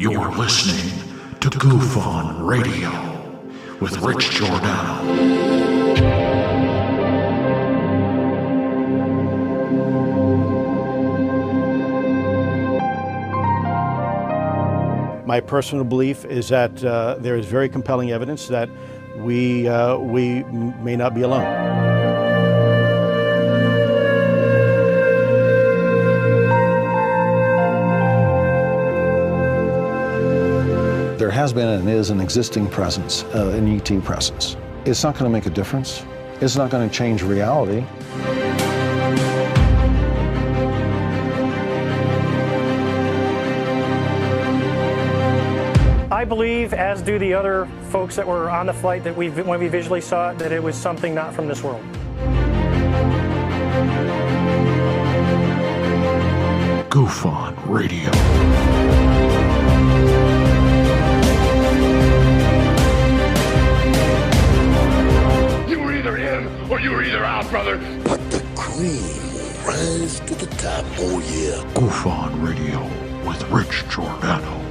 You're listening to Goof On Radio with Rich Giordano. My personal belief is that there is very compelling evidence that we may not be alone. There has been and is an existing presence, an ET presence. It's not going to make a difference. It's not going to change reality. I believe, as do the other folks that were on the flight, that when we visually saw it, that it was something not from this world. Goof On Radio. You were either in or you were either out, brother. But the cream will rise to the top, oh yeah. Goof On Radio with Rich Giordano.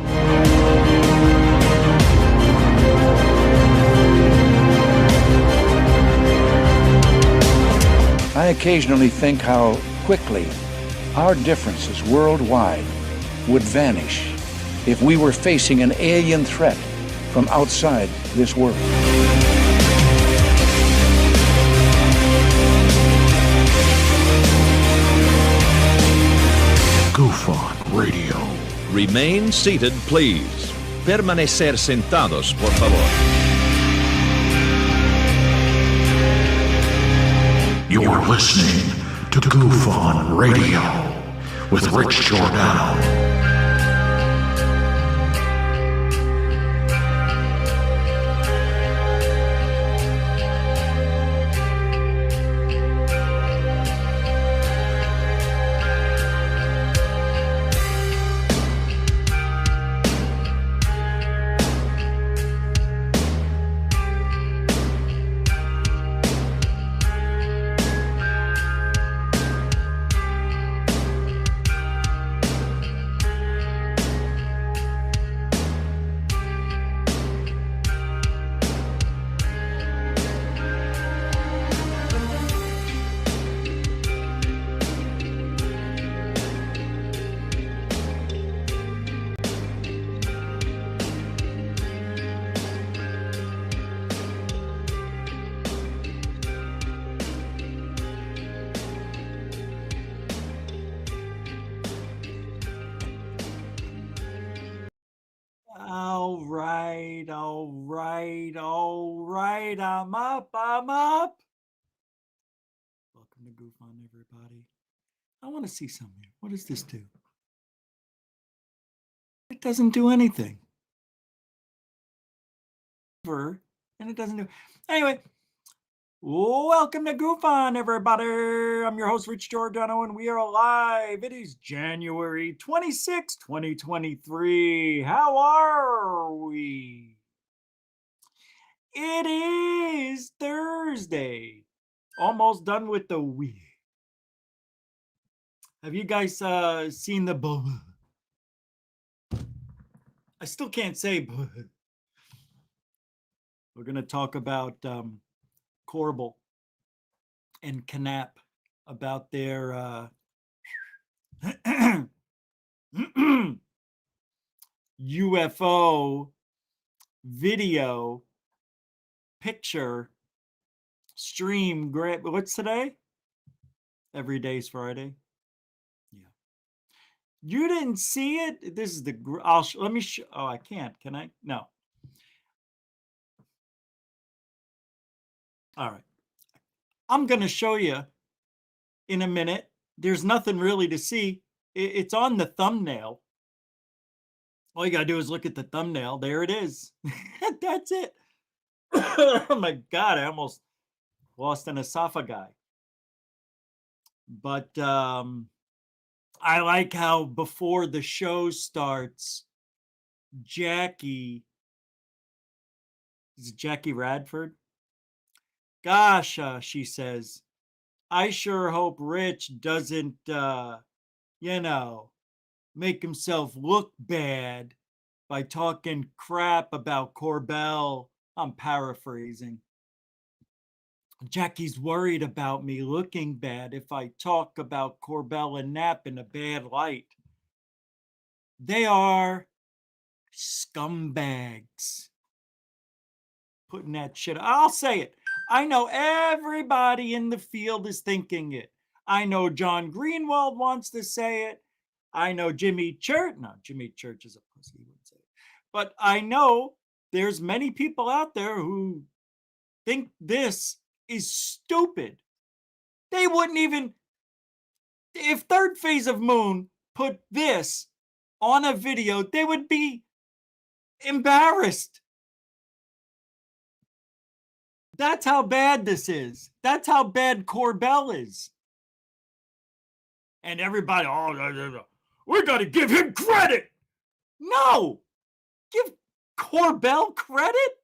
I occasionally think how quickly our differences worldwide would vanish if we were facing an alien threat from outside this world. Goof On Radio. Remain seated, please. Permanecer sentados, por favor. You're listening to Goof On Radio with Rich Giordano. All right. I'm up. Welcome to Goof On, everybody. I want to see something here. What does this do? It doesn't do anything. And it doesn't do... Anyway, welcome to Goof On, everybody. I'm your host, Rich Giordano, and we are live. It is January 26, 2023. How are we? It is Thursday. Almost done with the week. Have you guys seen the bubba? I still can't say bubba. We're going to talk about Corbel and Knapp, about their UFO video picture stream. What's today? Every day's Friday. Yeah. You didn't see it? This is the... let me show... Oh, I can't. Can I? No. All right. I'm going to show you in a minute. There's nothing really to see. It's on the thumbnail. All you got to do is look at the thumbnail. There it is. That's it. Oh my God, I almost lost an esophagus. But I like how before the show starts, Jackie, is it Jackie Radford? Gosh, she says, I sure hope Rich doesn't, make himself look bad by talking crap about Corbell. I'm paraphrasing. Jackie's worried about me looking bad if I talk about Corbell and Knapp in a bad light. They are scumbags. Putting that shit, I'll say it. I know everybody in the field is thinking it. I know John Greenwald wants to say it. I know Jimmy Church. No, Jimmy Church is a pussy. He wouldn't say it. But I know there's many people out there who think this is stupid. They wouldn't even, if Third Phase of Moon put this on a video, they would be embarrassed. That's how bad this is. That's how bad Corbell is. And everybody, we got to give him credit. No, give Corbell credit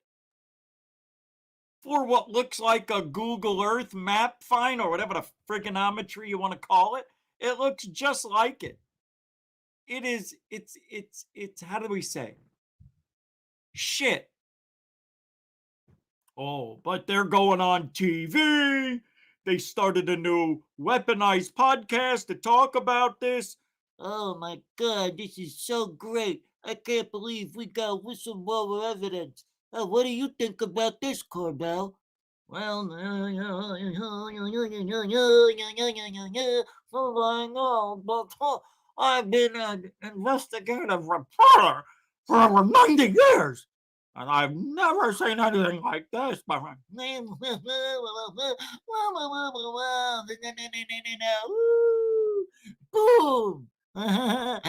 for what looks like a Google Earth map find or whatever the frigonometry you want to call it. It looks just like it. It is, it's, how do we say? Shit. Oh, but they're going on TV. They started a new weaponized podcast to talk about this. Oh my God, this is so great. I can't believe we got whistleblower evidence. What do you think about this, Corbell? Well, I know, but I've been an investigative reporter for over 90 years. And I've never seen anything like this. Boom! I'm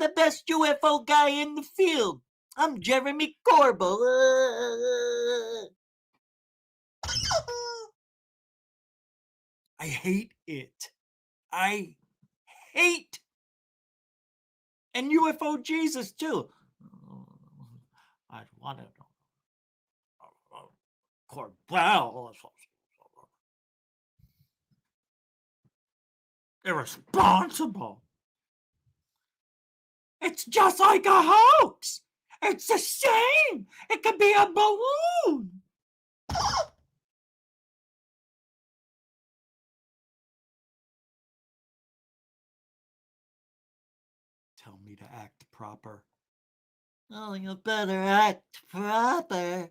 the best UFO guy in the field. I'm Jeremy Corbell. I hate it. I hate. And UFO Jesus too. I'd want to know. Corbell. Irresponsible. It's just like a hoax. It's the same. It could be a balloon. Tell me to act proper. Oh, you better act proper.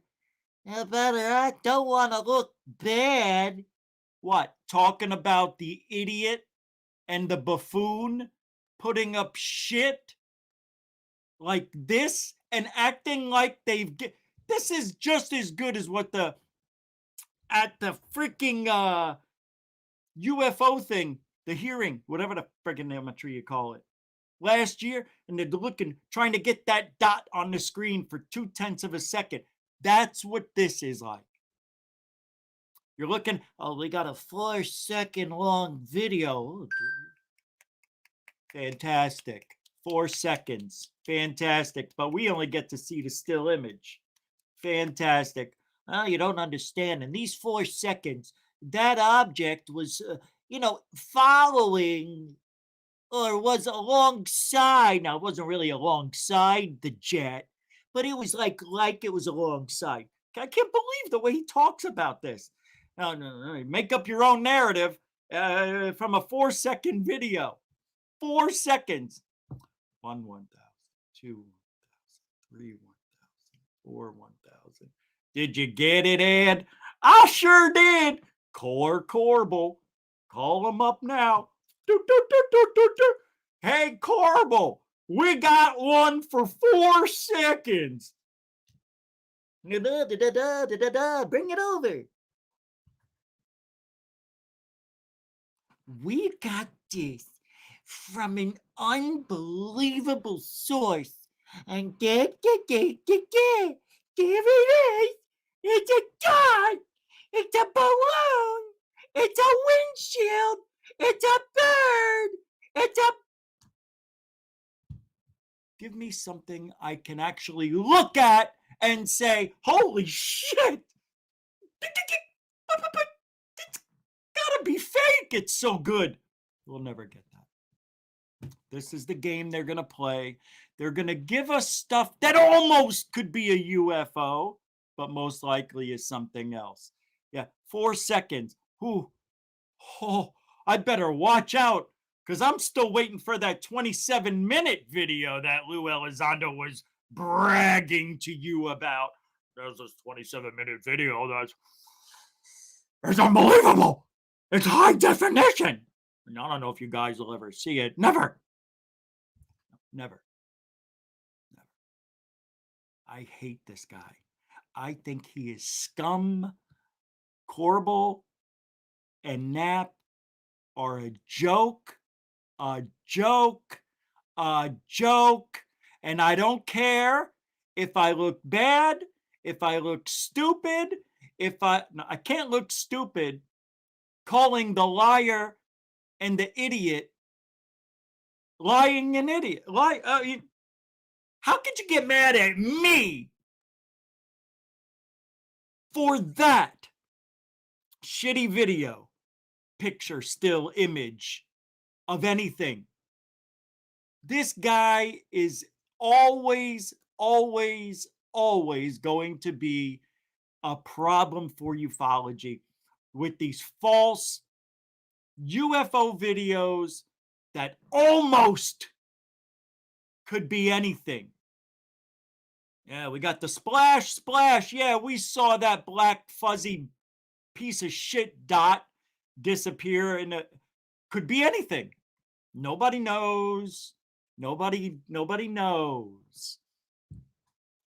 You better act. Don't want to look bad. What? Talking about the idiot and the buffoon putting up shit like this and acting like they've this is just as good as what the at the freaking UFO thing, the hearing, whatever the freaking geometry you call it, last year, and they're looking, trying to get that dot on the screen for 0.2 of a second. That's what this is like. You're looking, oh, we got a 4-second long video. Oh, fantastic. 4 seconds. Fantastic. But we only get to see the still image. Fantastic. Oh, you don't understand. In these 4 seconds, that object was, following or was alongside. Now, it wasn't really alongside the jet, but it was like it was alongside. I can't believe the way he talks about this. No, make up your own narrative from a 4-second video. 4 seconds. 1, 1,000, 2, 1,000, 3, 1,000, 4, 1,000. Did you get it, Ed? I sure did. Corbell. Call him up now. Hey, Corbell, we got one for 4 seconds. Bring it over. We got this from an unbelievable source. And there it is. It's a dot. It's a balloon. It's a windshield. It's a bird. It's a... Give me something I can actually look at and say, holy shit. It's gotta be fake. It's so good. We'll never get that. This is the game they're going to play. They're going to give us stuff that almost could be a UFO, but most likely is something else. Yeah, 4 seconds. Ooh. Oh, I better watch out because I'm still waiting for that 27-minute video that Lou Elizondo was bragging to you about. There's this 27-minute video it's unbelievable. It's high definition. And I don't know if you guys will ever see it. Never. Never. I hate this guy. I think he is scum. Corbel and Knapp are a joke, and I don't care if I look bad, if I look stupid, I can't look stupid calling the liar and the idiot lying an idiot. How could you get mad at me for that shitty video, picture, still image of anything? This guy is always going to be a problem for ufology with these false UFO videos that almost could be anything. Yeah, we got the splash. Yeah, we saw that black fuzzy piece of shit dot disappear, and it could be anything. Nobody knows. Nobody knows.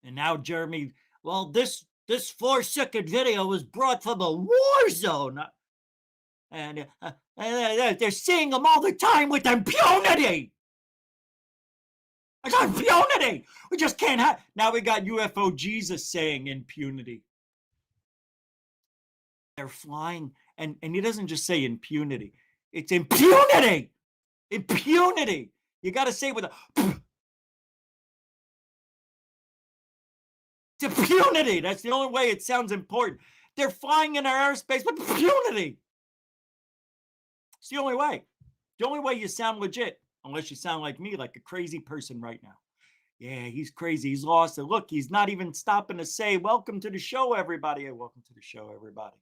And now Jeremy, well, this 4-second video was brought from a war zone, and they're seeing them all the time with impunity. It's impunity. We just can't have. Now we got UFO Jesus saying impunity. They're flying, and he doesn't just say impunity. It's impunity. Impunity. You got to say it with a. It's impunity. That's the only way it sounds important. They're flying in our airspace with impunity. It's the only way. The only way you sound legit, unless you sound like me, like a crazy person right now. Yeah, he's crazy. He's lost it. Look, he's not even stopping to say, welcome to the show, everybody. Welcome to the show, everybody.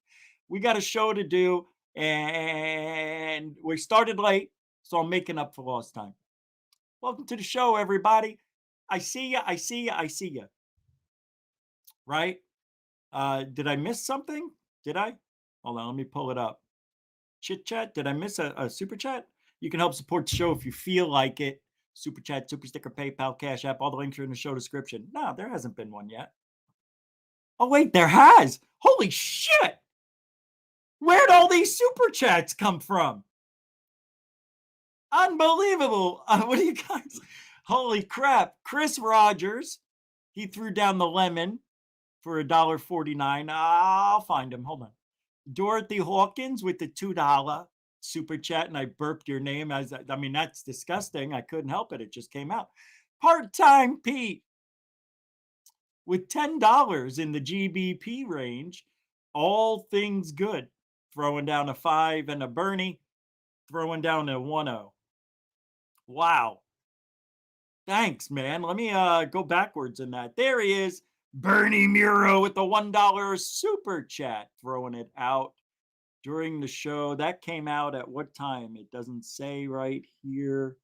We got a show to do, and we started late, so I'm making up for lost time. Welcome to the show, everybody. I see you. Right? Did I miss something? Did I? Hold on, let me pull it up. Chit chat. Did I miss a super chat? You can help support the show if you feel like it. Super chat, super sticker, PayPal, Cash App. All the links are in the show description. No, there hasn't been one yet. Oh, wait, there has. Holy shit. Where'd all these super chats come from? Unbelievable. What do you guys? Holy crap. Chris Rogers, he threw down the lemon for $1.49. I'll find him. Hold on. Dorothy Hawkins with the $2 super chat, and I burped your name. I mean, that's disgusting. I couldn't help it. It just came out. Part-time Pete with $10 in the GBP range. All things good. Throwing down a 5 and a Bernie. Throwing down a 1-0. Wow. Thanks, man. Let me go backwards in that. There he is. Bernie Muro with the $1 super chat. Throwing it out during the show. That came out at what time? It doesn't say right here,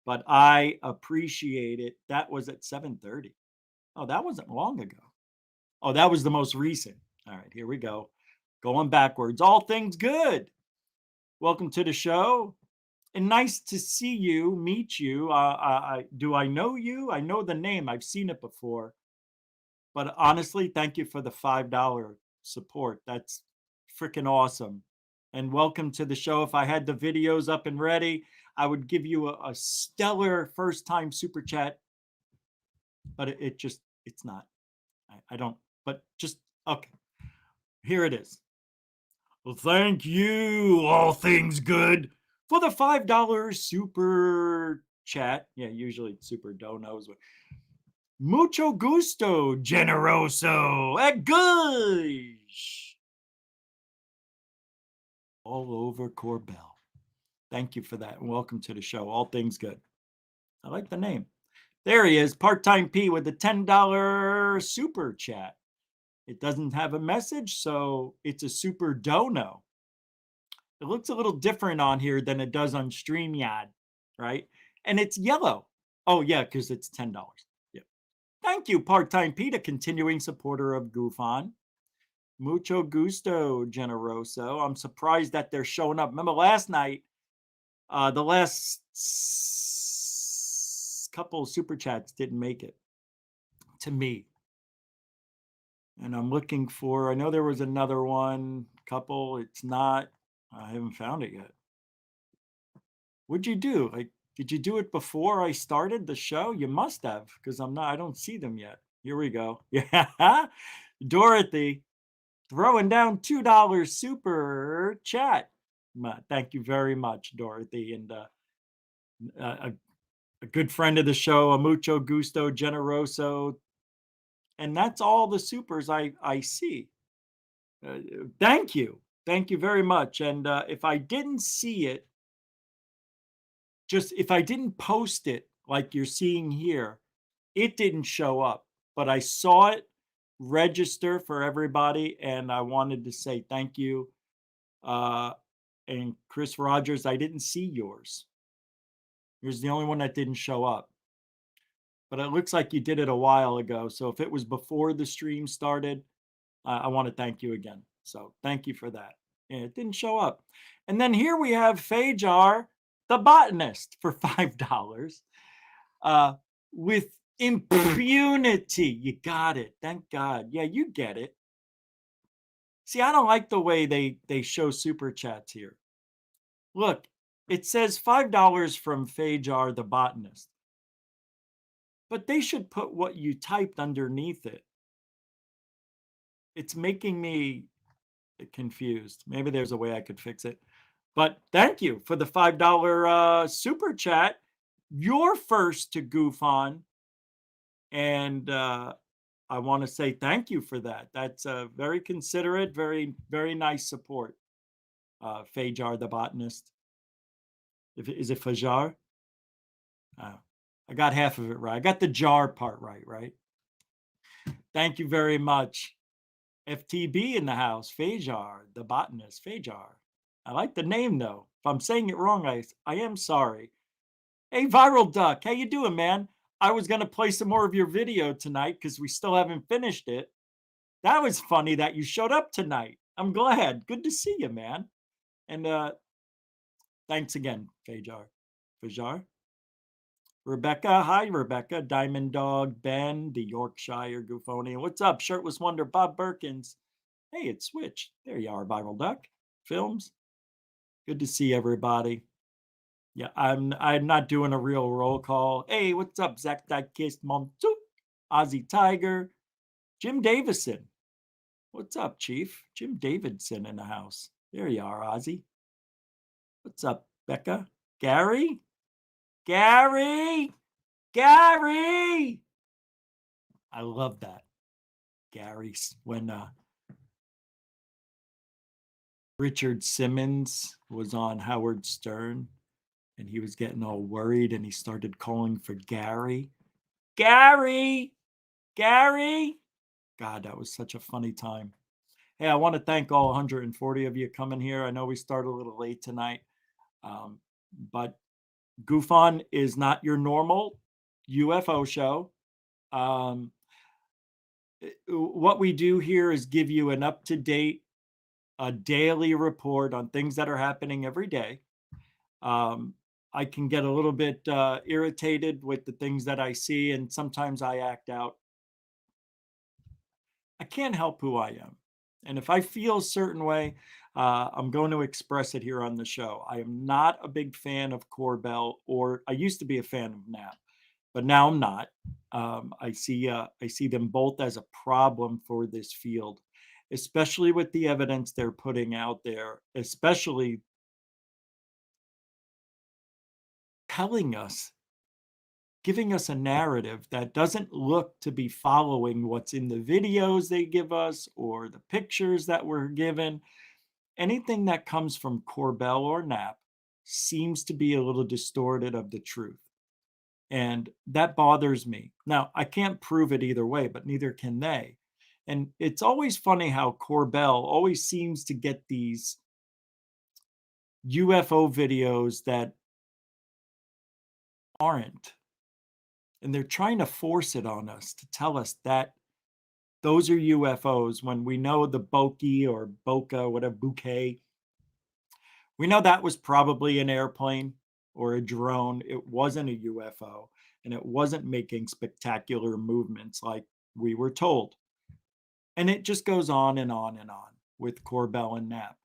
but I appreciate it. That was at 7:30. Oh, that wasn't long ago. Oh, that was the most recent. All right, here we go. Going backwards. All things good. Welcome to the show. And nice to see you, meet you. Do I know you? I know the name. I've seen it before. But honestly, thank you for the $5 support. That's freaking awesome. And welcome to the show. If I had the videos up and ready, I would give you a stellar first-time super chat. But it's not. I don't, but just, okay. Here it is. Well, thank you, all things good, for the $5 super chat. Yeah, usually it's super donos. Mucho gusto, generoso, gush. All over Corbell. Thank you for that. And welcome to the show. All things good. I like the name. There he is, Part-Time P with the $10 super chat. It doesn't have a message, so it's a super dono. It looks a little different on here than it does on StreamYard, right? And it's yellow. Oh, yeah, because it's $10. Yeah. Thank you, Part-Time Pete, a continuing supporter of Goof On. Mucho gusto, Generoso. I'm surprised that they're showing up. Remember last night, the last couple super chats didn't make it to me. And I'm looking for, I know there was another one, couple. It's not, I haven't found it yet. What'd you do? Like, did you do it before I started the show? You must have, because I don't see them yet. Here we go. Yeah. Dorothy throwing down $2 super chat. Thank you very much, Dorothy. And a good friend of the show, a mucho gusto generoso. And that's all the supers I see. Thank you. Thank you very much. And if I didn't see it, just if I didn't post it like you're seeing here, it didn't show up. But I saw it register for everybody, and I wanted to say thank you. And Chris Rogers, I didn't see yours. Yours the only one that didn't show up. But it looks like you did it a while ago. So if it was before the stream started, I want to thank you again. So thank you for that. And it didn't show up. And then here we have Fajar, the botanist, for $5 with impunity. You got it. Thank God. Yeah, you get it. See, I don't like the way they show super chats here. Look, it says $5 from Fajar, the botanist. But they should put what you typed underneath it. It's making me confused. Maybe there's a way I could fix it. But thank you for the $5 super chat. You're first to goof on. And I want to say thank you for that. That's very considerate, very, very nice support. Fajar, the botanist. Is it Fajar? I got half of it right. I got the jar part right? Thank you very much. FTB in the house. Fajar, the botanist. Fajar. I like the name, though. If I'm saying it wrong, I am sorry. Hey, Viral Duck. How you doing, man? I was going to play some more of your video tonight because we still haven't finished it. That was funny that you showed up tonight. I'm glad. Good to see you, man. And thanks again, Fajar. Fajar? Rebecca. Hi, Rebecca. Diamond Dog. Ben, the Yorkshire Goofonian. What's up? Shirtless Wonder. Bob Perkins. Hey, it's Switch. There you are, Viral Duck. Films. Good to see everybody. Yeah, I'm not doing a real roll call. Hey, what's up, Zach Dykist Montu, Ozzy Tiger, Jim Davison. What's up, Chief? Jim Davidson in the house. There you are, Ozzy. What's up, Becca? Gary? Gary! Gary! I love that. Gary, when Richard Simmons was on Howard Stern, and he was getting all worried, and he started calling for Gary. Gary! Gary! God, that was such a funny time. Hey, I want to thank all 140 of you coming here. I know we started a little late tonight, but Goof On is not your normal UFO show. What we do here is give you an up-to-date, a daily report on things that are happening every day. I can get a little bit irritated with the things that I see, and sometimes I act out. I can't help who I am. And if I feel a certain way, I'm going to express it here on the show. I am not a big fan of Corbell, or I used to be a fan of Knapp, but now I'm not. I see them both as a problem for this field, especially with the evidence they're putting out there, especially telling us, giving us a narrative that doesn't look to be following what's in the videos they give us or the pictures that we're given. Anything that comes from Corbell or Knapp seems to be a little distorted of the truth. And that bothers me. Now, I can't prove it either way, but neither can they. And it's always funny how Corbell always seems to get these UFO videos that aren't. And they're trying to force it on us to tell us that those are UFOs when we know the bokeh or bokeh, whatever, bouquet. We know that was probably an airplane or a drone. It wasn't a UFO, and it wasn't making spectacular movements like we were told. And it just goes on and on and on with Corbell and Knapp.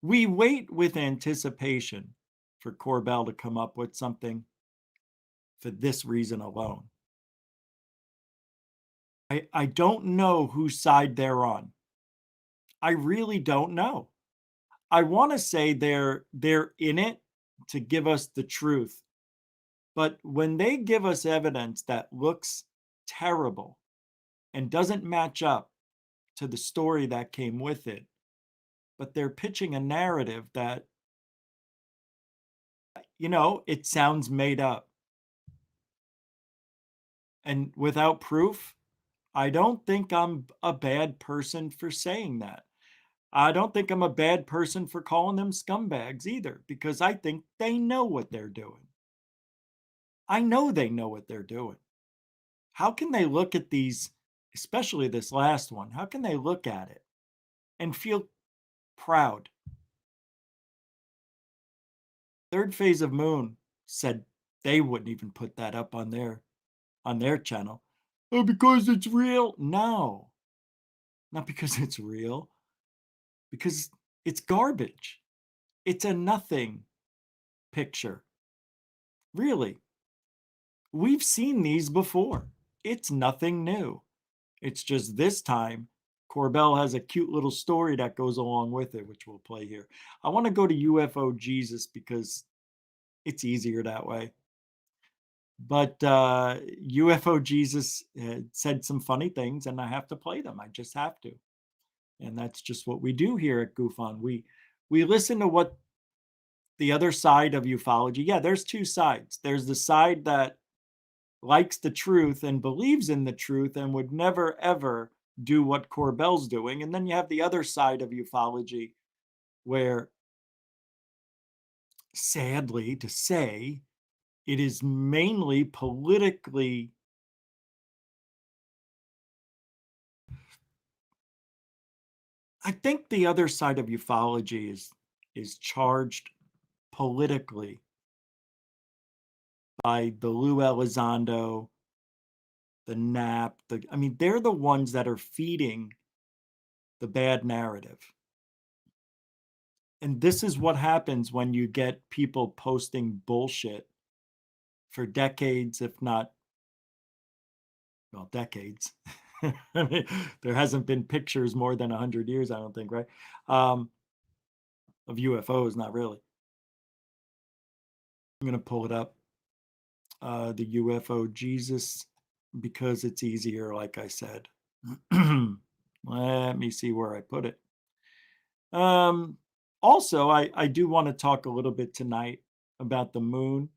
We wait with anticipation for Corbell to come up with something for this reason alone. I don't know whose side they're on. I really don't know. I want to say they're in it to give us the truth. But when they give us evidence that looks terrible and doesn't match up to the story that came with it, but they're pitching a narrative that, it sounds made up. And without proof, I don't think I'm a bad person for saying that. I don't think I'm a bad person for calling them scumbags either, because I think they know what they're doing. I know they know what they're doing. How can they look at these, especially this last one, how can they look at it and feel proud? Third Phase of Moon said they wouldn't even put that up on their channel. Oh, because it's real? No, not because it's real. Because it's garbage. It's a nothing picture. Really. We've seen these before. It's nothing new. It's just this time, Corbell has a cute little story that goes along with it, which we'll play here. I want to go to UFO Jesus because it's easier that way. But UFO Jesus said some funny things, and I have to play them. I just have to. And that's just what we do here at Goof On. We listen to what the other side of ufology. Yeah, there's two sides. There's the side that likes the truth and believes in the truth and would never, ever do what Corbell's doing. And then you have the other side of ufology where, sadly to say, it is mainly politically I think the other side of ufology is charged politically by the Lou Elizondo, the Knapp, they're the ones that are feeding the bad narrative. And this is what happens when you get people posting bullshit for decades, if not, well, decades. I mean, there hasn't been pictures more than 100 years, I don't think, right? Of UFOs, not really. I'm going to pull it up. The UFO Jesus, because it's easier, like I said. Let me see where I put it. Also, I do want to talk a little bit tonight about the moon.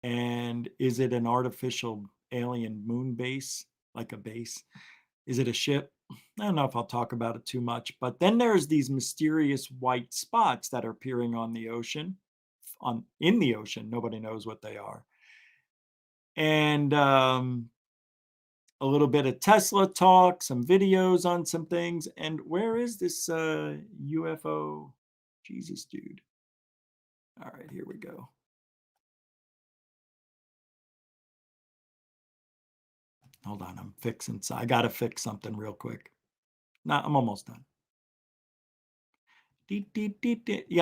And is it an artificial alien moon base, like a base? Is it a ship? I don't know if I'll talk about it too much. But then there's these mysterious white spots that are appearing on the ocean, in the ocean. Nobody knows what they are. And a little bit of Tesla talk, some videos on some things. And where is this UFO Jesus dude? All right, here we go. Hold on, I'm fixing. I got to fix something real quick. No, I'm almost done. Yeah,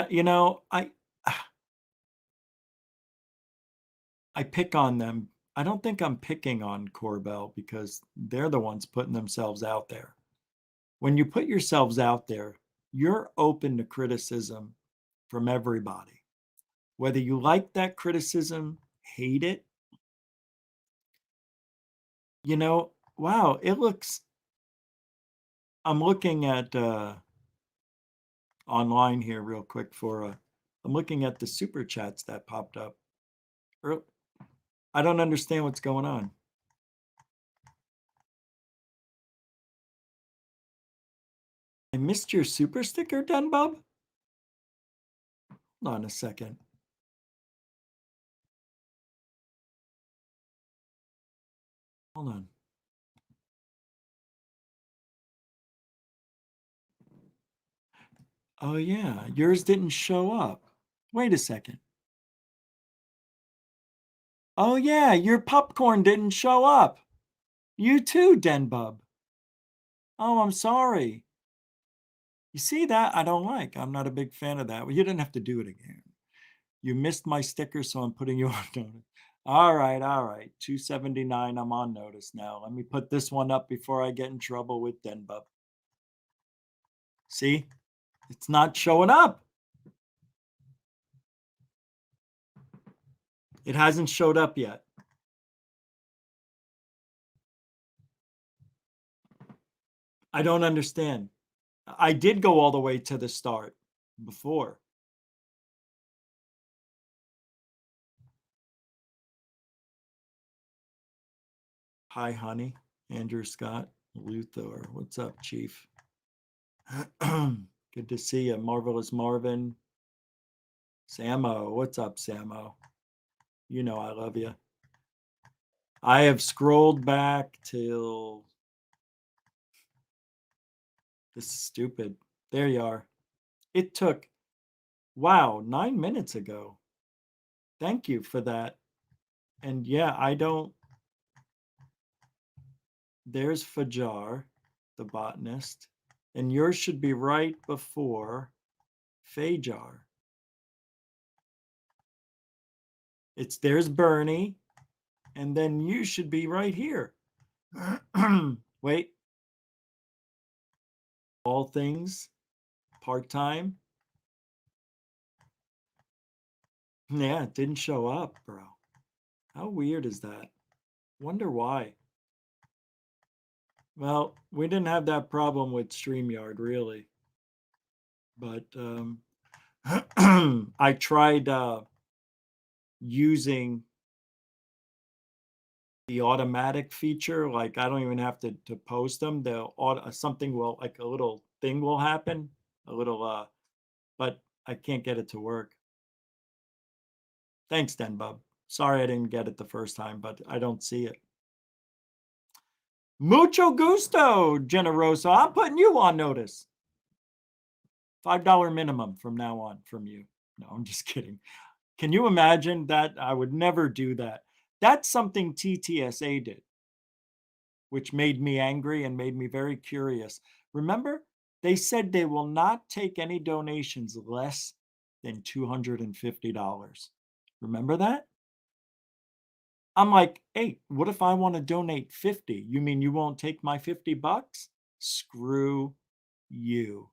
I pick on them. I don't think I'm picking on Corbell because they're the ones putting themselves out there. When you put yourselves out there, you're open to criticism from everybody. Whether you like that criticism, hate it, wow, it looks I'm looking at online here real quick I'm looking at the super chats that popped up. I don't understand what's going on. I missed your super sticker, Denbub? Hold on a second. Hold on. Oh, yeah. Yours didn't show up. Wait a second. Oh, yeah. Your popcorn didn't show up. You too, Denbub. Oh, I'm sorry. You see that? I don't like. I'm not a big fan of that. Well, you didn't have to do it again. You missed my sticker, so I'm putting you on notice. All right, all right. 279. I'm on notice now. Let me put this one up before I get in trouble with Denbub. See? It's not showing up. It hasn't showed up yet. I don't understand. I did go all the way to the start before. Hi, honey. Andrew Scott, Luthor. What's up, Chief? Good to see you. Marvelous Marvin. Samo. What's up, Samo? You know I love you. I have scrolled back till... This is stupid. There you are. It took, wow, 9 minutes ago. Thank you for that. And yeah, I don't... There's Fajar, the botanist. And yours should be right before Fajar. There's Bernie. And then you should be right here. Wait. All things part-time. Yeah, it didn't show up, bro. How weird is that? Wonder why. Well, we didn't have that problem with StreamYard, really. But I tried using the automatic feature. Like, I don't even have to post them. Something will, like a little thing will happen. A little, but I can't get it to work. Thanks, Denbub. Sorry I didn't get it the first time, but I don't see it. Mucho gusto, Generoso. I'm putting you on notice. $5 minimum from now on from you. No, I'm just kidding. Can you imagine that? I would never do that. That's something TTSA did, which made me angry and made me very curious. Remember, they said they will not take any donations less than $250. Remember that? I'm like, hey, what if I want to donate 50? You mean you won't take my $50? Screw you.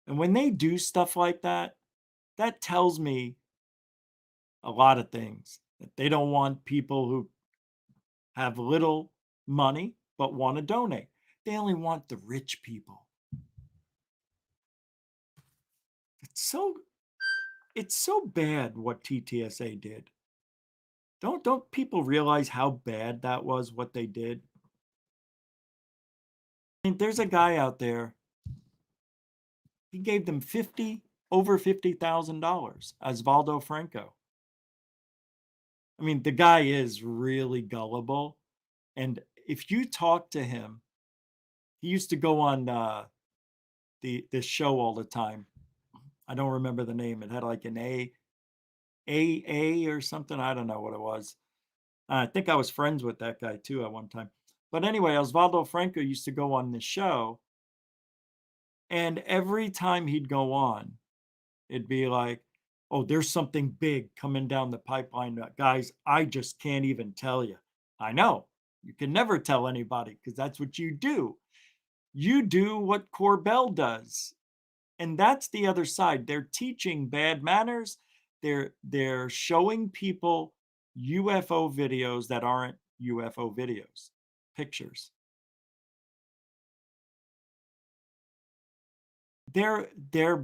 And when they do stuff like that, that tells me a lot of things. That they don't want people who have little money but want to donate. They only want the rich people. It's so bad what TTSA did. Don't people realize how bad that was, what they did? I mean, there's a guy out there. He gave them over $50,000, Osvaldo Franco. I mean, the guy is really gullible. And if you talk to him, he used to go on this show all the time. I don't remember the name. It had like an AA or something. I don't know what it was. I think I was friends with that guy too at one time. But anyway, Osvaldo Franco used to go on this show. And every time he'd go on, it'd be like, oh, there's something big coming down the pipeline. Guys, I just can't even tell you. I know. You can never tell anybody because that's what you do. You do what Corbell does. And that's the other side. They're teaching bad manners. They're showing people UFO videos that aren't UFO videos, pictures. they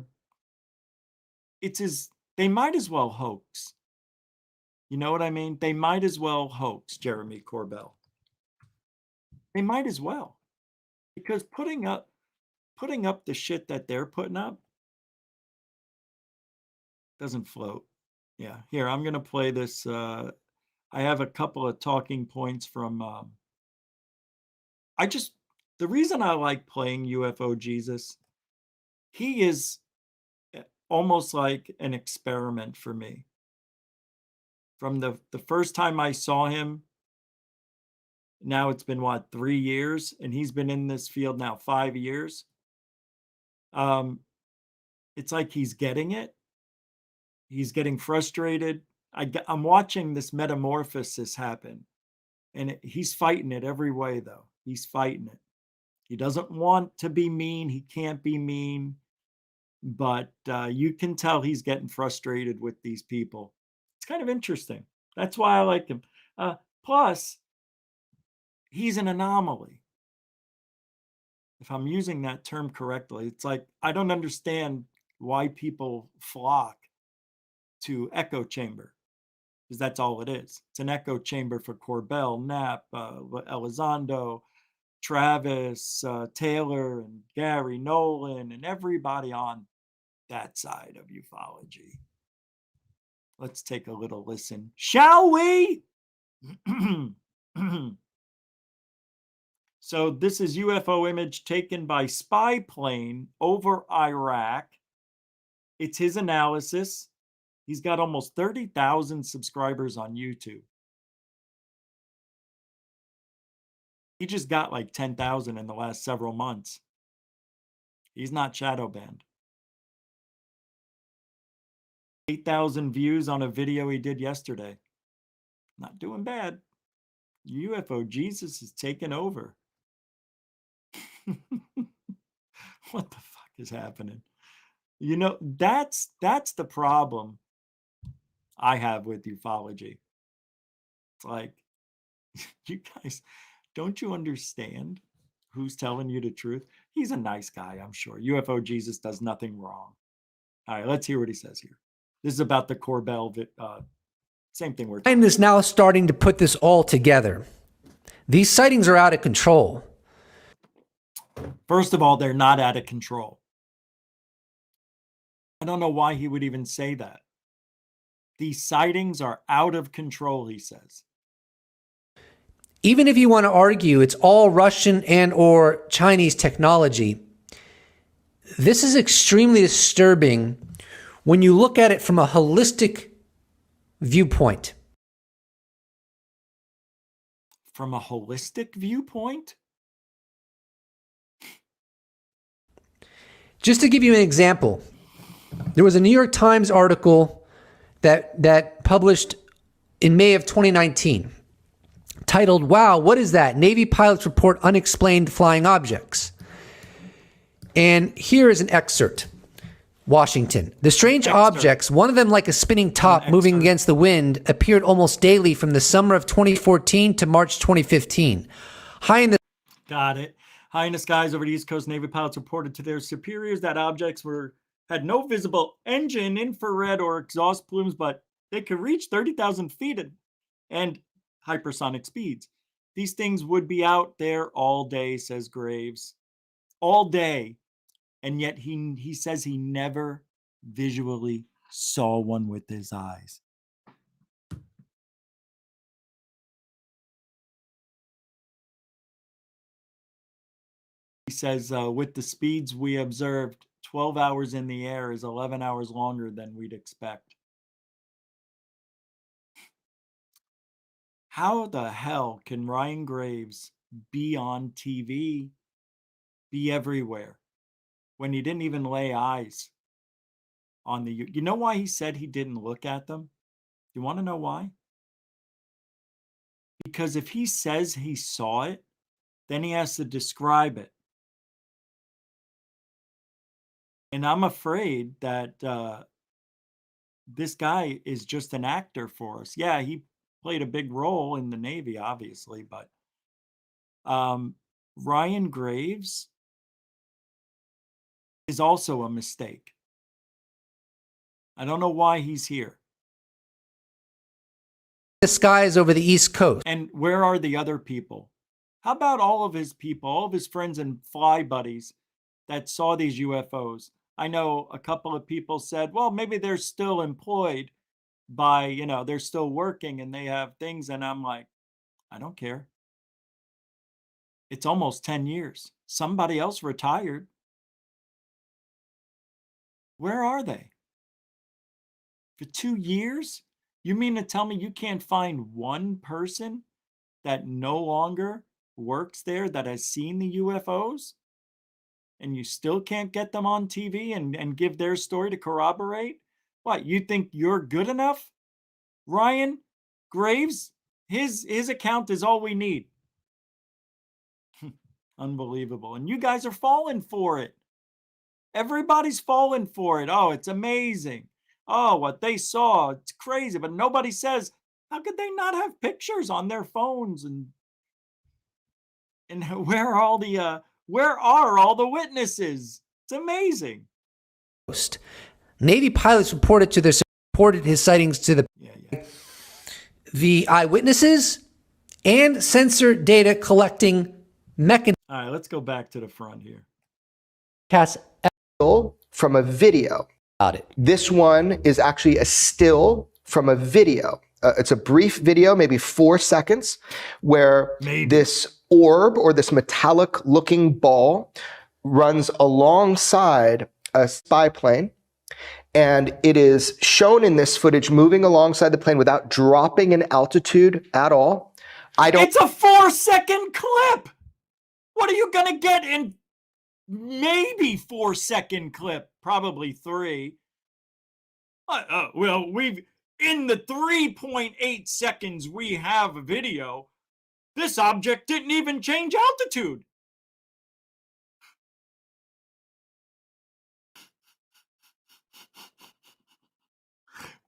might as well hoax. You know what I mean? They might as well hoax, Jeremy Corbell. They might as well. Because putting up the shit that they're putting up doesn't float. Yeah, here, I'm going to play this. I have a couple of talking points from, the reason I like playing UFO Jesus, he is almost like an experiment for me. From the first time I saw him, now it's been what, 3 years, and he's been in this field now 5 years. It's like he's getting it. He's getting frustrated. I'm watching this metamorphosis happen, and he's fighting it every way, though. He's fighting it. He doesn't want to be mean. He can't be mean, but you can tell he's getting frustrated with these people. It's kind of interesting. That's why I like him. Plus, he's an anomaly. If I'm using that term correctly, it's like I don't understand why people flock to echo chamber, because that's all it is. It's an echo chamber for Corbell, Knapp, Elizondo, Travis, Taylor, and Gary Nolan, and everybody on that side of ufology. Let's take a little listen, shall we? So this is UFO image taken by spy plane over Iraq. It's his analysis. He's got almost 30,000 subscribers on YouTube. He just got like 10,000 in the last several months. He's not shadow banned. 8,000 views on a video he did yesterday. Not doing bad. UFO Jesus is taking over. What the fuck is happening? You know, that's the problem I have with ufology. It's like, you guys, don't you understand who's telling you the truth? He's a nice guy, I'm sure. UFO Jesus does nothing wrong. All right, let's hear what he says here. This is about the Corbell, same thing we're talking about. Is now starting to put this all together. These sightings are out of control. First of all, they're not out of control. I don't know why he would even say that. These sightings are out of control, he says. Even if you want to argue it's all Russian and or Chinese technology, this is extremely disturbing when you look at it from a holistic viewpoint. From a holistic viewpoint? Just to give you an example, there was a New York Times article that published in May of 2019 titled, "Wow, what is that? Navy pilots report unexplained flying objects." And here is an excerpt. Washington. The strange objects, one of them like a spinning top moving against the wind, appeared almost daily from the summer of 2014 to March 2015. High in the Got it. High in the skies over the East Coast, Navy pilots reported to their superiors that objects had no visible engine, infrared, or exhaust plumes, but they could reach 30,000 feet and hypersonic speeds. These things would be out there all day, says Graves. All day. And yet he says he never visually saw one with his eyes. He says, with the speeds we observed, 12 hours in the air is 11 hours longer than we'd expect. How the hell can Ryan Graves be on TV, be everywhere, when he didn't even lay eyes on the... You know why he said he didn't look at them? You want to know why? Because if he says he saw it, then he has to describe it. And I'm afraid that this guy is just an actor for us. Yeah, he played a big role in the Navy, obviously, but Ryan Graves is also a mistake. I don't know why he's here. The skies over the East Coast. And where are the other people? How about all of his people, all of his friends and fly buddies that saw these UFOs? I know a couple of people said, well, maybe they're still employed by, you know, they're still working and they have things. And I'm like, I don't care. It's almost 10 years. Somebody else retired. Where are they? For 2 years? You mean to tell me you can't find one person that no longer works there that has seen the UFOs? And you still can't get them on TV and give their story to corroborate? What, you think you're good enough? Ryan Graves, his account is all we need. Unbelievable. And you guys are falling for it. Everybody's falling for it. Oh, it's amazing. Oh, what they saw, it's crazy. But nobody says, how could they not have pictures on their phones? And where are all the witnesses? It's amazing. Navy pilots reported his sightings to the eyewitnesses and sensor data collecting mechanism. All right, let's go back to the front here. From a video. About it. This one is actually a still from a video. It's a brief video, maybe 4 seconds, where this orb or this metallic looking ball runs alongside a spy plane. And it is shown in this footage moving alongside the plane without dropping in altitude at all. It's a 4-second clip. What are you going to get in maybe 4-second clip? Probably 3. Well, in the 3.8 seconds we have a video, this object didn't even change altitude.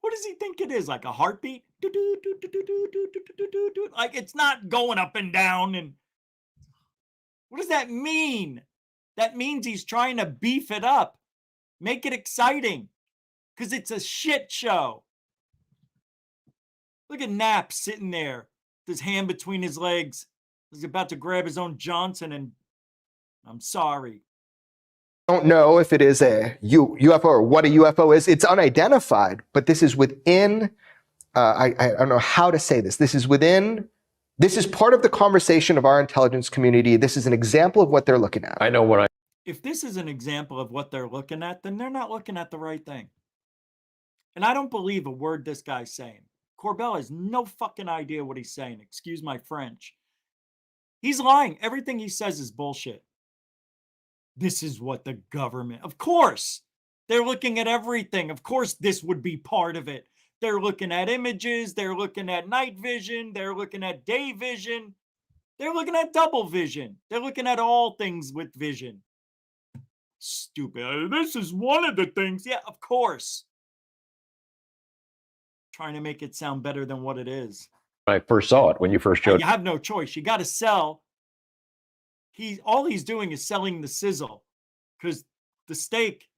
What does he think it is? Like a heartbeat? Like it's not going up and down. And what does that mean? That means he's trying to beef it up, make it exciting, because it's a shit show. Look at Knapp sitting there, with his hand between his legs. He's about to grab his own Johnson, and I'm sorry. I don't know if it is a UFO or what a UFO is. It's unidentified, but this is within, I don't know how to say this. This is part of the conversation of our intelligence community. This is an example of what they're looking at. If this is an example of what they're looking at, then they're not looking at the right thing. And I don't believe a word this guy's saying. Corbell has no fucking idea what he's saying. Excuse my French. He's lying. Everything he says is bullshit. This is what the government, of course, they're looking at everything. Of course, this would be part of it. They're looking at images. They're looking at night vision. They're looking at day vision. They're looking at double vision. They're looking at all things with vision. Stupid. This is one of the things. Yeah, of course. Trying to make it sound better than what it is. When I first saw it, when you first showed You have no choice. You got to sell. All he's doing is selling the sizzle, because the steak,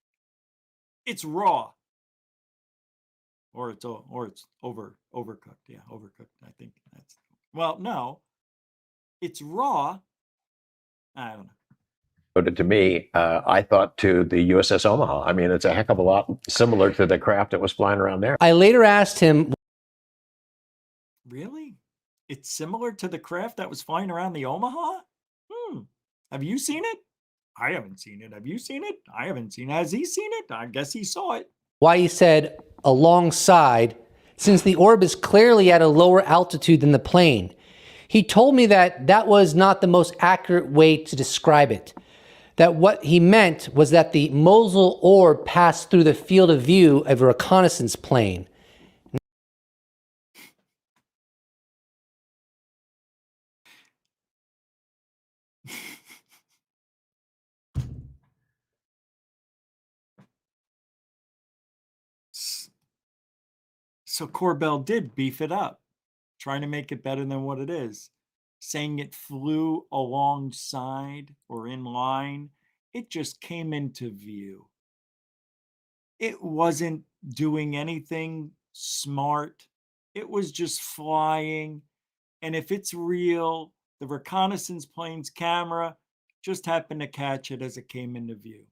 it's raw, or it's overcooked. Yeah, overcooked. I think that's, well, no, it's raw. I don't know. showed it to me, I thought to the USS Omaha. I mean, it's a heck of a lot similar to the craft that was flying around there. I later asked him, really? It's similar to the craft that was flying around the Omaha? Have you seen it? I haven't seen it. Have you seen it? I haven't seen it. Has he seen it? I guess he saw it. why he said alongside, since the orb is clearly at a lower altitude than the plane. He told me that that was not the most accurate way to describe it. That what he meant was that the Mosul orb passed through the field of view of a reconnaissance plane. So Corbell did beef it up, trying to make it better than what it is, saying it flew alongside or in line It just came into view. It wasn't doing anything smart. It was just flying. And if it's real, the reconnaissance plane's camera just happened to catch it as it came into view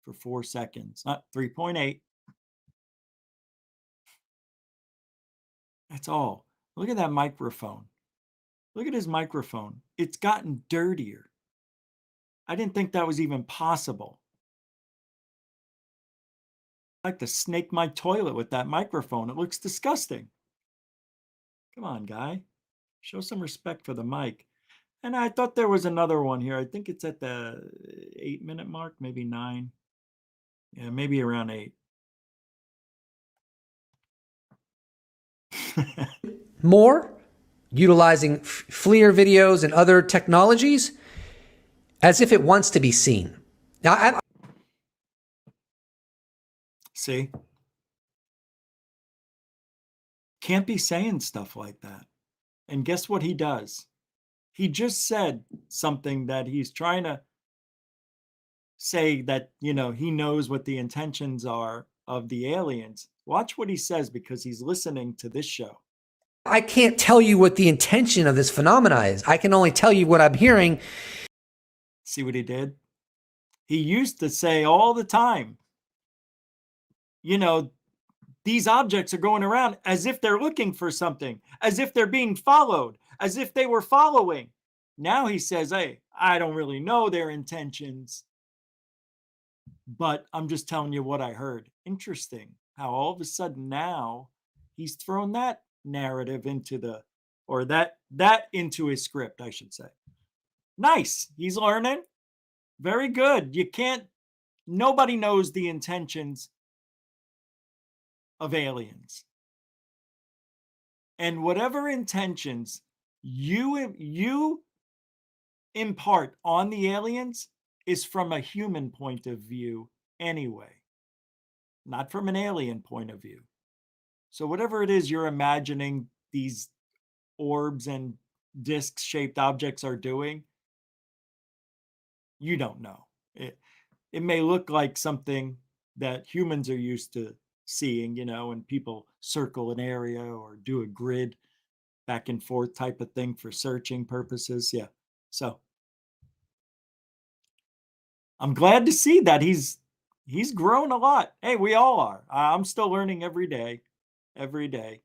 for 4 seconds, not 3.8. That's all. Look at that microphone. Look at his microphone. It's gotten dirtier. I didn't think that was even possible. I like to snake my toilet with that microphone. It looks disgusting. Come on, guy. Show some respect for the mic. And I thought there was another one here. I think it's at the 8-minute mark, maybe 9. Yeah, maybe around 8. More, utilizing FLIR videos and other technologies as if it wants to be seen. Now, see? Can't be saying stuff like that. And guess what he does? He just said something that he's trying to say that, you know, he knows what the intentions are of the aliens. Watch what he says because he's listening to this show. I can't tell you what the intention of this phenomena is. I can only tell you what I'm hearing. See what he did? He used to say all the time, you know, these objects are going around as if they're looking for something, as if they're being followed, as if they were following. Now he says, hey, I don't really know their intentions, but I'm just telling you what I heard. Interesting how all of a sudden now he's thrown that narrative into the, or that into his script, I should say. Nice. He's learning. Very good. You can't, nobody knows the intentions of aliens. And whatever intentions you impart on the aliens is from a human point of view anyway, not from an alien point of view. So whatever it is you're imagining these orbs and disc-shaped objects are doing, you don't know. It may look like something that humans are used to seeing, you know, and people circle an area or do a grid back and forth type of thing for searching purposes. Yeah. So I'm glad to see that he's grown a lot. Hey, we all are. I'm still learning every day. Every day.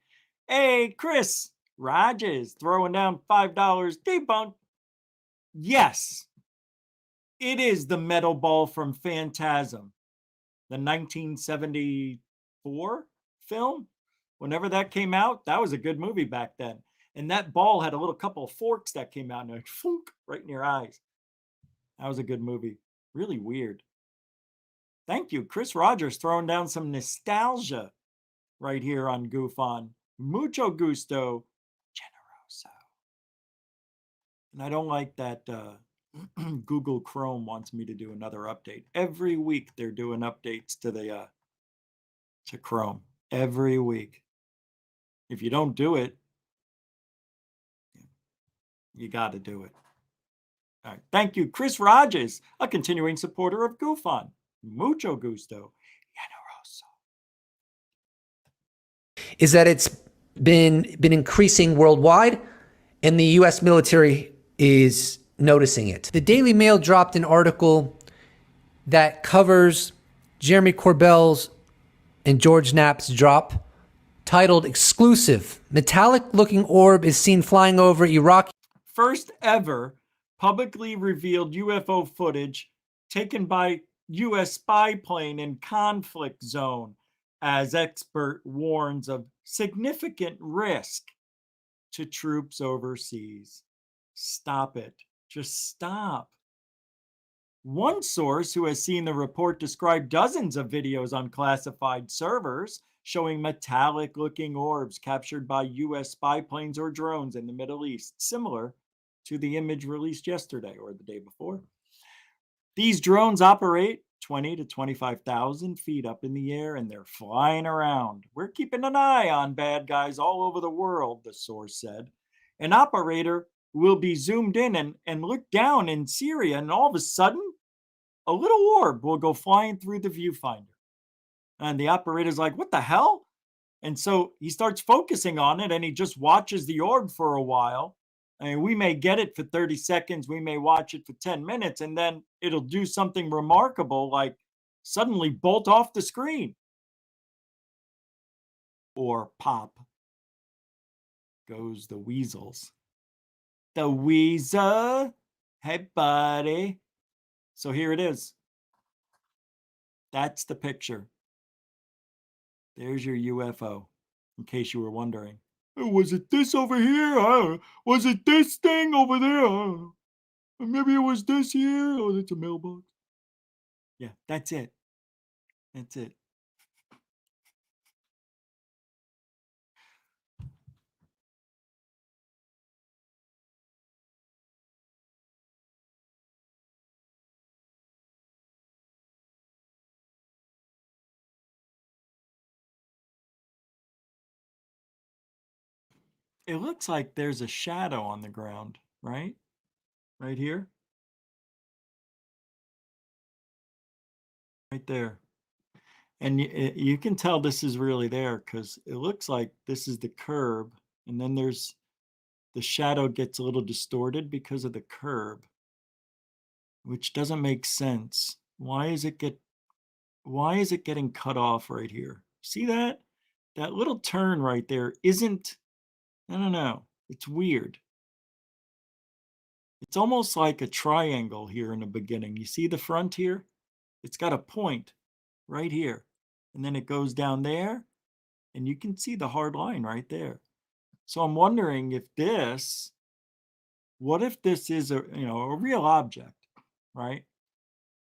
Hey, Chris Rogers throwing down $5 debunk. Yes, it is the metal ball from Phantasm, the 1974 film. Whenever that came out, that was a good movie back then. And that ball had a little couple of forks that came out and like, funk, right in your eyes. That was a good movie. Really weird. Thank you, Chris Rogers, throwing down some nostalgia right here on Goof On. Mucho gusto, generoso. And I don't like that Google Chrome wants me to do another update. Every week they're doing updates to the to Chrome. Every week. If you don't do it, you got to do it. All right. Thank you, Chris Rogers, a continuing supporter of Goof On. Mucho gusto. Is that it's been increasing worldwide, and the U.S. military is noticing it. The Daily Mail dropped an article that covers Jeremy Corbell's and George Knapp's drop, titled "Exclusive: Metallic-looking orb is seen flying over Iraq." First ever publicly revealed UFO footage taken by U.S. spy plane in conflict zone, as expert warns of significant risk to troops overseas. Stop it. Just stop. One source who has seen the report described dozens of videos on classified servers showing metallic-looking orbs captured by U.S. spy planes or drones in the Middle East, similar to the image released yesterday or the day before. These drones operate 20 to 25,000 feet up in the air, and they're flying around. We're keeping an eye on bad guys all over the world, the source said. An operator will be zoomed in and look down in Syria, and all of a sudden, a little orb will go flying through the viewfinder. And the operator's like, what the hell? And so he starts focusing on it and he just watches the orb for a while. I mean, we may get it for 30 seconds, we may watch it for 10 minutes, and then it'll do something remarkable like suddenly bolt off the screen. Or pop goes the weasels. The weasel. Hey, buddy. So here it is. That's the picture. There's your UFO, in case you were wondering. Was it this over here? Was it this thing over there? Maybe it was this here. Oh, that's a mailbox. Yeah, that's it. That's it. It looks like there's a shadow on the ground, right? Right here. Right there. And you can tell this is really there because it looks like this is the curb. And then there's the shadow gets a little distorted because of the curb, which doesn't make sense. Why is it getting cut off right here? See that? That little turn right there isn't, I don't know. It's weird. It's almost like a triangle here in the beginning. You see the front here? It's got a point right here. And then it goes down there. And you can see the hard line right there. So I'm wondering if this, what if this is a real object, right?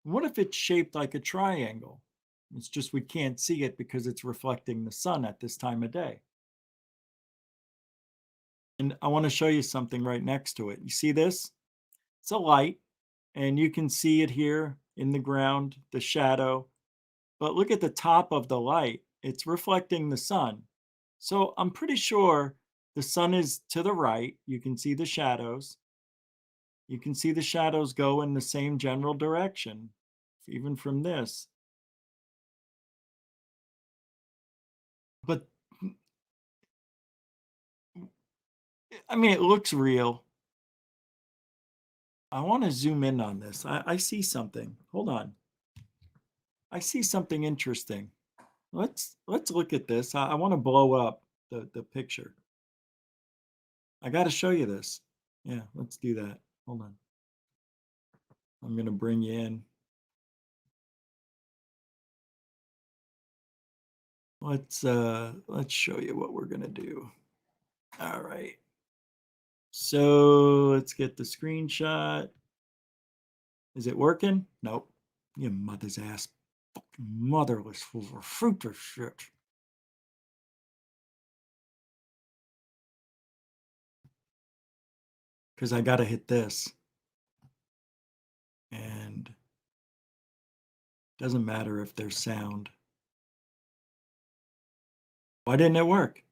What if it's shaped like a triangle? It's just we can't see it because it's reflecting the sun at this time of day. And I want to show you something right next to it. You see this? It's a light, and you can see it here in the ground, the shadow. But look at the top of the light. It's reflecting the sun. So I'm pretty sure the sun is to the right. You can see the shadows. You can see the shadows go in the same general direction, even from this. But I mean, it looks real. I want to zoom in on this. I see something. Hold on. I see something interesting. Let's look at this. I want to blow up the picture. I got to show you this. Yeah, let's do that. Hold on. I'm going to bring you in. Let's show you what we're going to do. All right. So let's get the screenshot. Is it working? Nope. You mother's ass. Fucking motherless fools or fruitless shit. Because I got to hit this. And it doesn't matter if there's sound. Why didn't it work?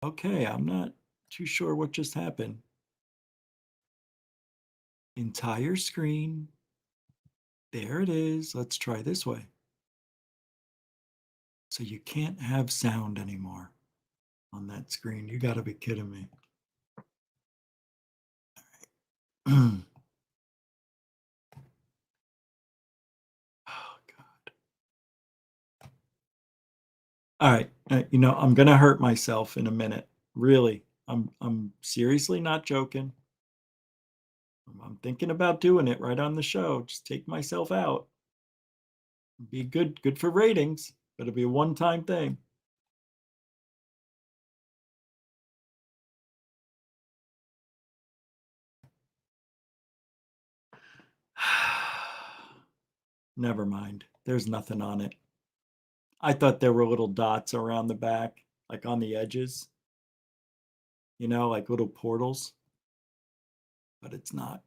Okay, I'm not too sure what just happened. Entire screen. There it is. Let's try this way. So you can't have sound anymore on that screen. You got to be kidding me. All right. Oh, God. All right. I'm going to hurt myself in a minute. Really. I'm seriously not joking. I'm thinking about doing it right on the show. Just take myself out. Be good for ratings, but it'll be a one-time thing. Never mind. There's nothing on it. I thought there were little dots around the back, like on the edges. Like little portals. But it's not.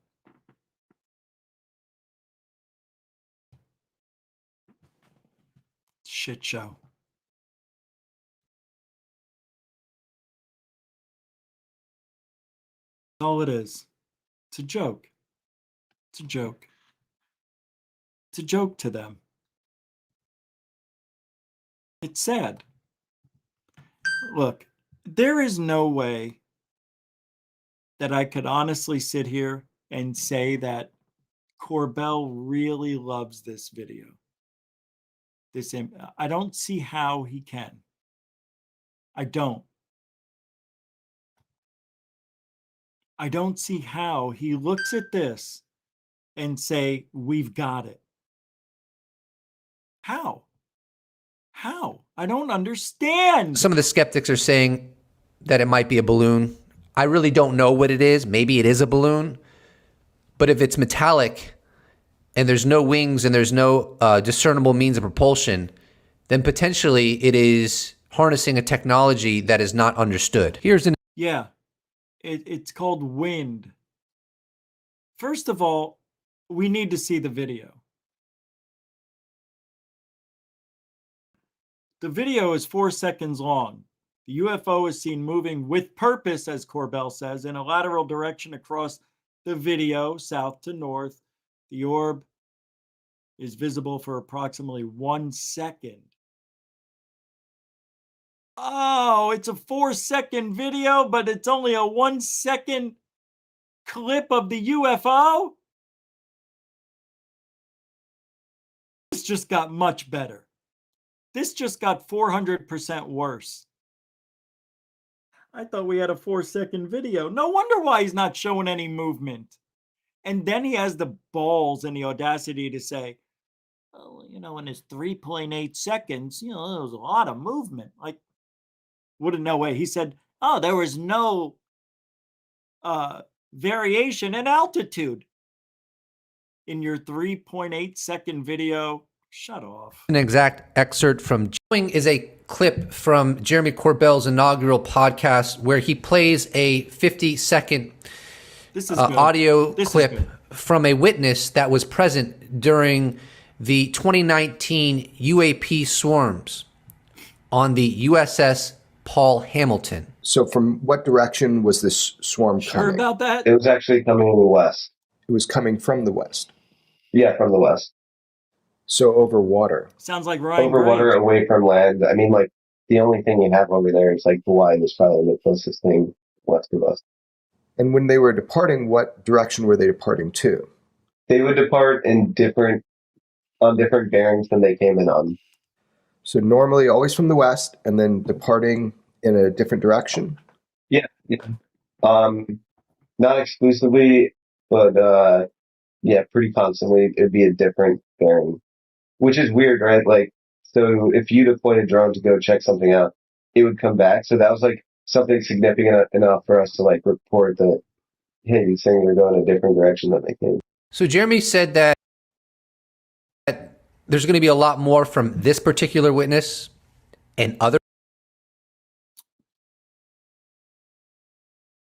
Shit show. That's all it is. It's a joke. It's a joke. It's a joke to them. It's sad. Look, there is no way that I could honestly sit here and say that Corbell really loves this video. I don't see how he can. I don't see how he looks at this and say, we've got it. How? I don't understand. Some of the skeptics are saying that it might be a balloon. I really don't know what it is. Maybe it is a balloon. But if it's metallic and there's no wings and there's no discernible means of propulsion, then potentially it is harnessing a technology that is not understood. Yeah, it's called wind. First of all, we need to see the video. The video is 4 seconds long. The UFO is seen moving with purpose, as Corbell says, in a lateral direction across the video, south to north. The orb is visible for approximately 1 second. Oh, it's a 4-second video, but it's only a 1 second clip of the UFO? This just got much better. This just got 400% worse. I thought we had a 4-second video. No wonder why he's not showing any movement. And then he has the balls and the audacity to say, oh, you know, in his 3.8 seconds, you know, there was a lot of movement. Like, wouldn't no way. He said, oh, there was no variation in altitude in your 3.8 second video. Shut off. An exact excerpt from is a clip from Jeremy Corbell's inaugural podcast where he plays a 50-second audio clip from a witness that was present during the 2019 UAP swarms on the USS Paul Hamilton. So from what direction was this swarm coming? Sure about that? It was actually coming in the west. It was coming from the west? Yeah, from the west. So over water? Sounds like Ryan Over water, away from land. I mean, like, the only thing you have over there is, like, Hawaii is probably the closest thing west of us. And when they were departing, what direction were they departing to? They would depart on different bearings than they came in on. So normally always from the west and then departing in a different direction? Yeah. Not exclusively, but yeah, pretty constantly it'd be a different bearing, which is weird, right? Like, so if you deployed a drone to go check something out, it would come back. So that was like something significant enough for us to like report that, hey, these things are going a different direction than they came. So Jeremy said that there's going to be a lot more from this particular witness and other.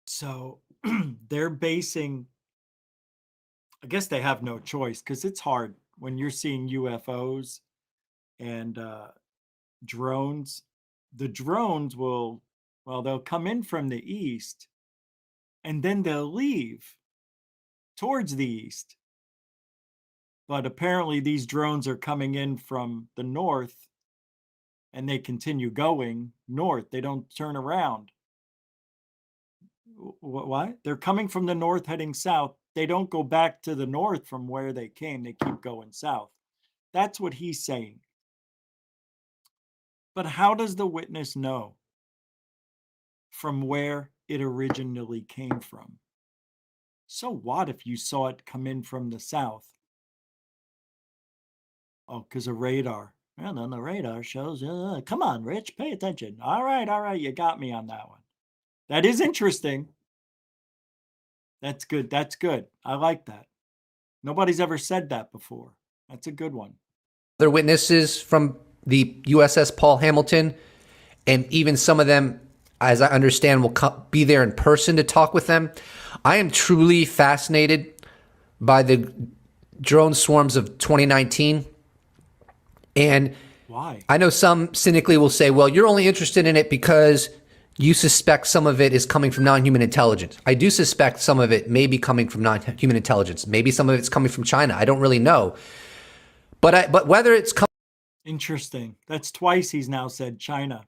So they're basing, I guess they have no choice because it's hard when you're seeing UFOs and drones. The drones they'll come in from the east and then they'll leave towards the east. But apparently these drones are coming in from the north and they continue going north. They don't turn around. What? They're coming from the north heading south. They don't go back to the north from where they came. They keep going south. That's what he's saying. But how does the witness know from where it originally came from? So what if you saw it come in from the south? Oh, because of radar. Well, then the radar shows, come on, Rich, pay attention. All right, you got me on that one. That is interesting. That's good. I like that. Nobody's ever said that before. That's a good one. Other witnesses from the USS Paul Hamilton, and even some of them, as I understand, will be there in person to talk with them. I am truly fascinated by the drone swarms of 2019. And why? I know some cynically will say, well, you're only interested in it because you suspect some of it is coming from non-human intelligence. I do suspect some of it may be coming from non-human intelligence. Maybe some of it's coming from China. I don't really know. But whether it's coming... Interesting. That's twice he's now said China.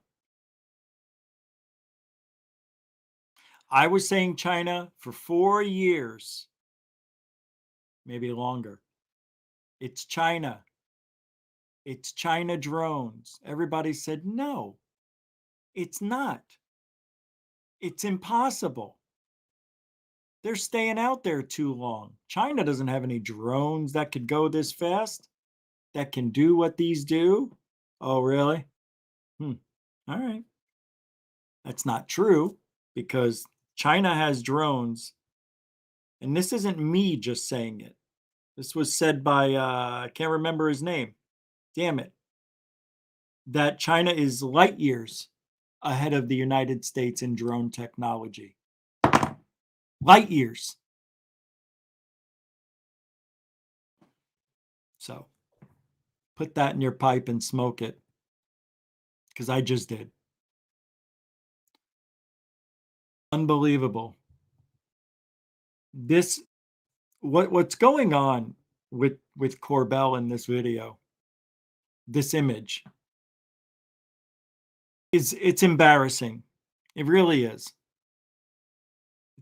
I was saying China for 4 years, maybe longer. It's China. It's China drones. Everybody said, no, it's not. It's impossible. They're staying out there too long. China doesn't have any drones that could go this fast, that can do what these do. Oh, really? All right. That's not true, because China has drones. And this isn't me just saying it. This was said by, I can't remember his name. Damn it. That China is light years ahead of the United States in drone technology. Light years. So put that in your pipe and smoke it, because I just did. Unbelievable. This, what's going on with Corbell in this video, this image, it's embarrassing. It really is.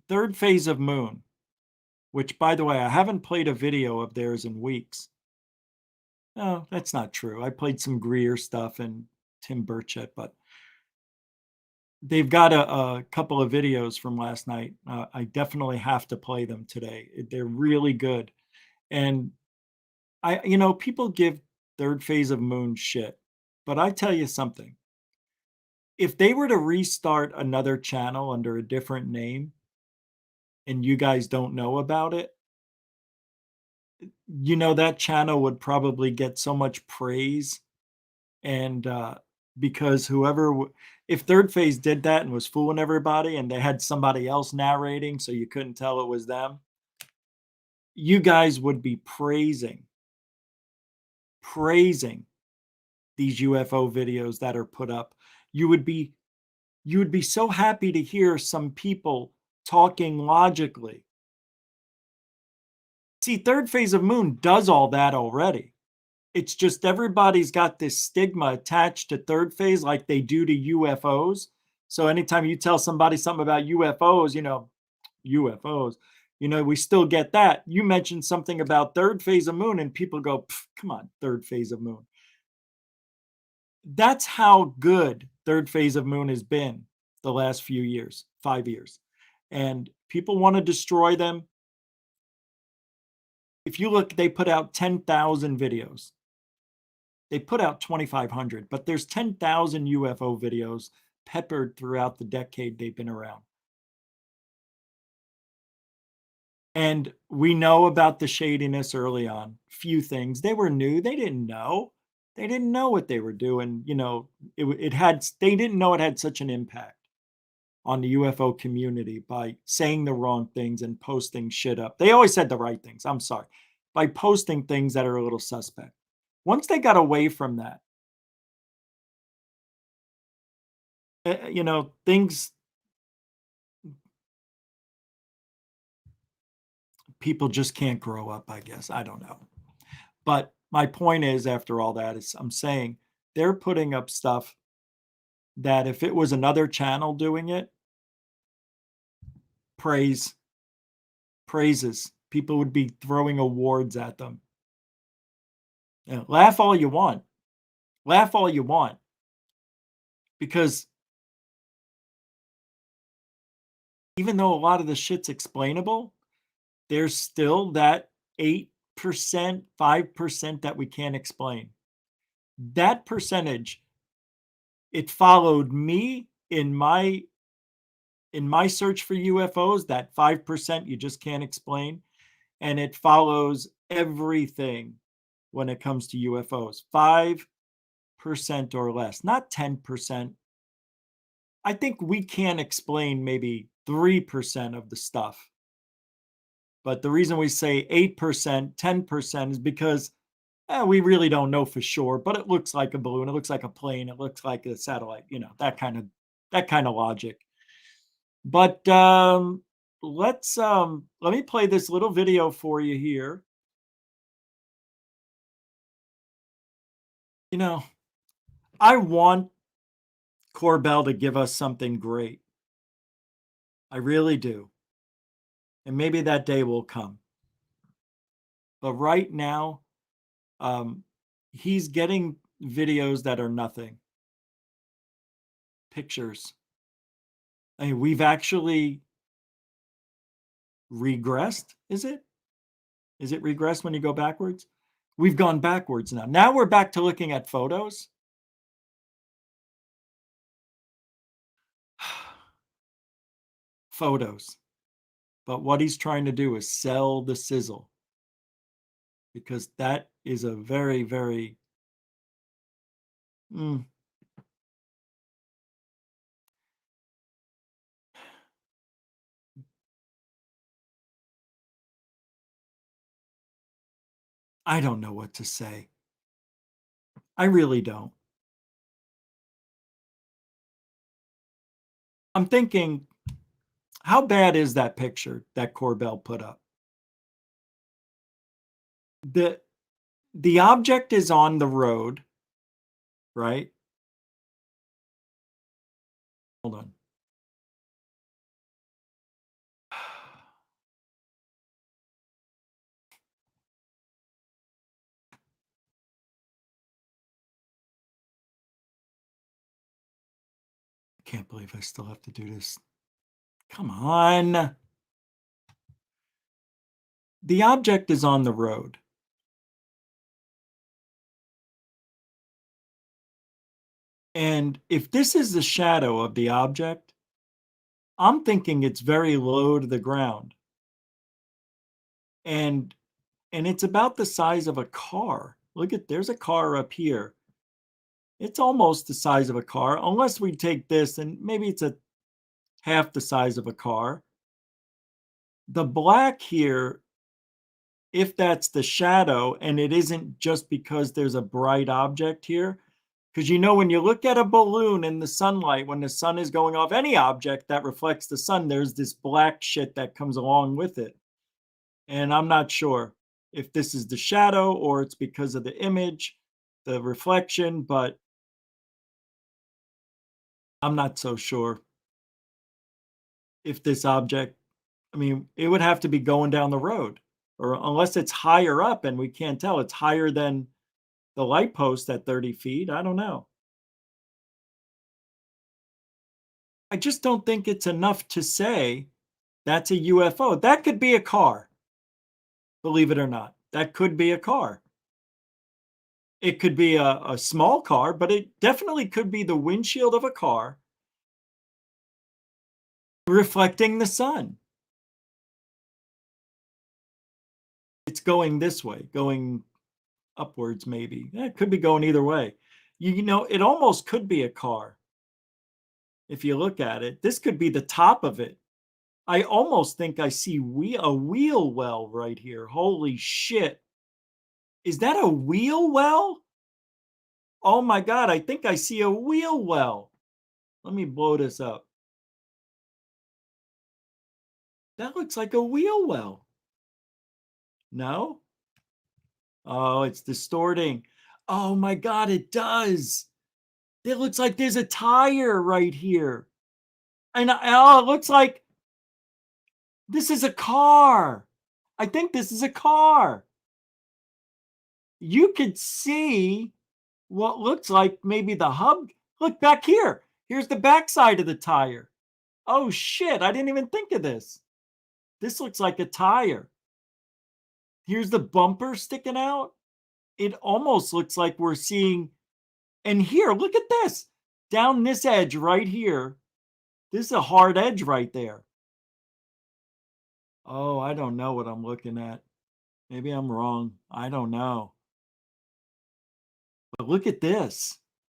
Third phase of moon, which, by the way, I haven't played a video of theirs in weeks. No, that's not true. I played some GREER stuff and Tim Burchett, but they've got a couple of videos from last night. I definitely have to play them today. They're really good. And people give third phase of moon shit, but I tell you something. If they were to restart another channel under a different name and you guys don't know about it, that channel would probably get so much praise. And because if third phase did that and was fooling everybody and they had somebody else narrating so you couldn't tell it was them, you guys would be praising these UFO videos that are put up. You would be so happy to hear some people talking logically. See, third phase of moon does all that already. It's just everybody's got this stigma attached to third phase like they do to UFOs. So anytime you tell somebody something about UFOs, UFOs, we still get that. You mention something about third phase of moon and people go, come on, third phase of moon. That's how good third phase of moon has been the last few years, 5 years. And people want to destroy them. If you look, they put out 10,000 videos. They put out 2,500, but there's 10,000 UFO videos peppered throughout the decade they've been around. And we know about the shadiness early on. Few things. They were new. They didn't know. They didn't know what they were doing. They didn't know it had such an impact on the UFO community by saying the wrong things and posting shit up. They always said the right things. I'm sorry. By posting things that are a little suspect. Once they got away from that, things, people just can't grow up, I guess. I don't know. But my point is, after all that, is I'm saying they're putting up stuff that if it was another channel doing it, praises, people would be throwing awards at them. Laugh all you want. Laugh all you want. Because even though a lot of the shit's explainable, there's still that 8%, 5% that we can't explain. That percentage, it followed me in my search for UFOs, that 5% you just can't explain. And it follows everything when it comes to UFOs. 5% or less, not 10%. I think we can explain maybe 3% of the stuff. But the reason we say 8%, 10% is because we really don't know for sure, but it looks like a balloon, it looks like a plane, it looks like a satellite, that kind of that kind of logic. But let me play this little video for you here. You know, I want Corbell to give us something great. I really do. And maybe that day will come. But right now, he's getting videos that are nothing. Pictures. I mean, we've actually regressed, is it? Is it regressed when you go backwards? We've gone backwards now. Now we're back to looking at photos. Photos. But what he's trying to do is sell the sizzle. Because that is a very, very... I don't know what to say. I really don't. I'm thinking, how bad is that picture that Corbell put up? The object is on the road, right? Hold on. I can't believe I still have to do this. Come on. The object is on the road. And if this is the shadow of the object, I'm thinking it's very low to the ground. And it's about the size of a car. Look at, there's a car up here. It's almost the size of a car, unless we take this and maybe it's half the size of a car. The black here, if that's the shadow, and it isn't just because there's a bright object here, because you know, when you look at a balloon in the sunlight, when the sun is going off, any object that reflects the sun, there's this black shit that comes along with it. And I'm not sure if this is the shadow or it's because of the image, the reflection, but I'm not so sure if this object, I mean, it would have to be going down the road, or unless it's higher up and we can't tell, it's higher than the light post at 30 feet. I don't know. I just don't think it's enough to say that's a UFO. That could be a car, believe it or not. That could be a car. It could be a small car, but it definitely could be the windshield of a car reflecting the sun. It's going this way, going upwards maybe. It could be going either way. You know, it almost could be a car. If you look at it, this could be the top of it. I almost think I see a wheel well right here. Holy shit. Is that a wheel well? Oh my God, I think I see a wheel well. Let me blow this up. That looks like a wheel well. No? Oh, it's distorting. Oh my God, it does. It looks like there's a tire right here. And oh, it looks like this is a car. I think this is a car. You could see what looks like maybe the hub. Look back here. Here's the backside of the tire. Oh shit, I didn't even think of this. This looks like a tire. Here's the bumper sticking out. It almost looks like we're seeing, and here, look at this. Down this edge right here. This is a hard edge right there. Oh, I don't know what I'm looking at. Maybe I'm wrong. I don't know. But look at this.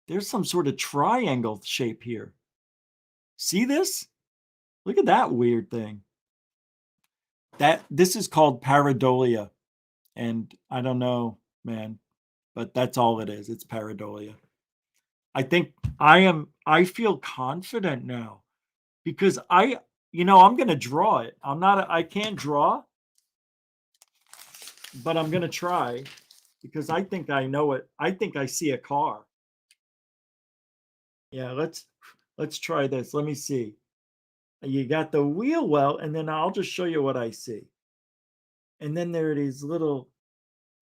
There's some sort of triangle shape here. See this? Look at that weird thing. This is called Pareidolia. And I don't know, man, but that's all it is. It's Pareidolia. I think I I feel confident now because I'm going to draw it. I can't draw, but I'm going to try because I think I know it. I think I see a car. Yeah, let's try this. Let me see. You got the wheel well, and then I'll just show you what I see. And then there are these little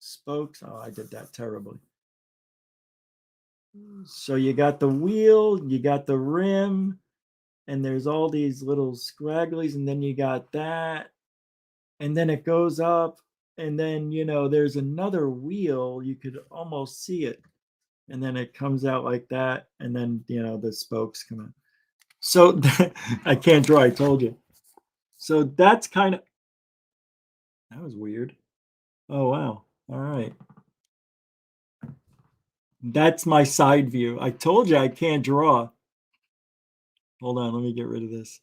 spokes. Oh, I did that terribly. So you got the wheel, you got the rim, and there's all these little scragglies, and then you got that, and then it goes up, and then there's another wheel. You could almost see it, and then it comes out like that, and then the spokes come out. So I can't draw. I told you. So that's kind of that was weird. Oh wow! All right. That's my side view. I told you I can't draw. Hold on, let me get rid of this.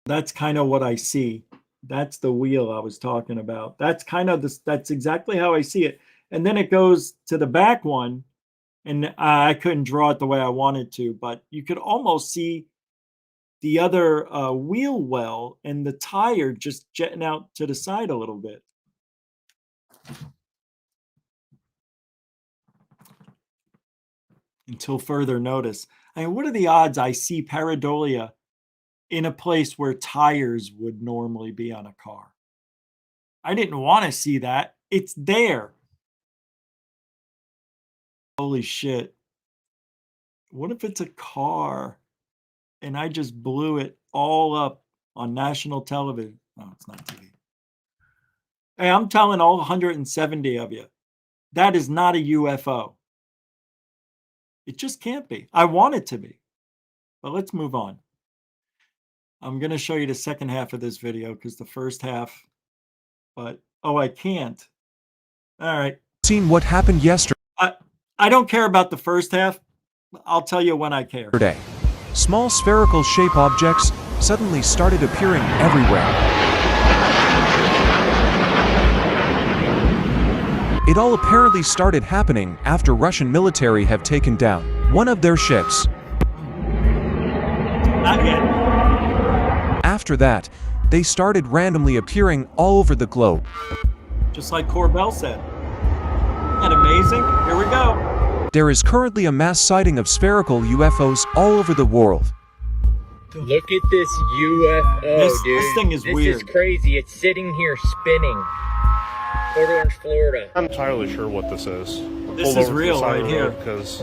That's kind of what I see. That's the wheel I was talking about. That's kind of that's exactly how I see it. And then it goes to the back one, and I couldn't draw it the way I wanted to, but you could almost see the other wheel well and the tire just jetting out to the side a little bit. Until further notice. I mean, what are the odds I see pareidolia in a place where tires would normally be on a car? I didn't want to see that. It's there. Holy shit. What if it's a car and I just blew it all up on national television? Oh, it's not TV. Hey, I'm telling all 170 of you, that is not a UFO. It just can't be. I want it to be. But let's move on. I'm going to show you the second half of this video because the first half, but I can't. All right. Seen what happened yesterday. I don't care about the first half. I'll tell you when I care. Small spherical shape objects suddenly started appearing everywhere. It all apparently started happening after Russian military have taken down one of their ships. Not yet. After that, they started randomly appearing all over the globe. Just like Corbell said. Isn't that amazing? Here we go. There is currently a mass sighting of spherical UFOs all over the world. Look at this UFO, dude. This thing is weird. This is crazy. It's sitting here spinning. Port Orange, Florida. I'm entirely sure what this is. This is real right here. Because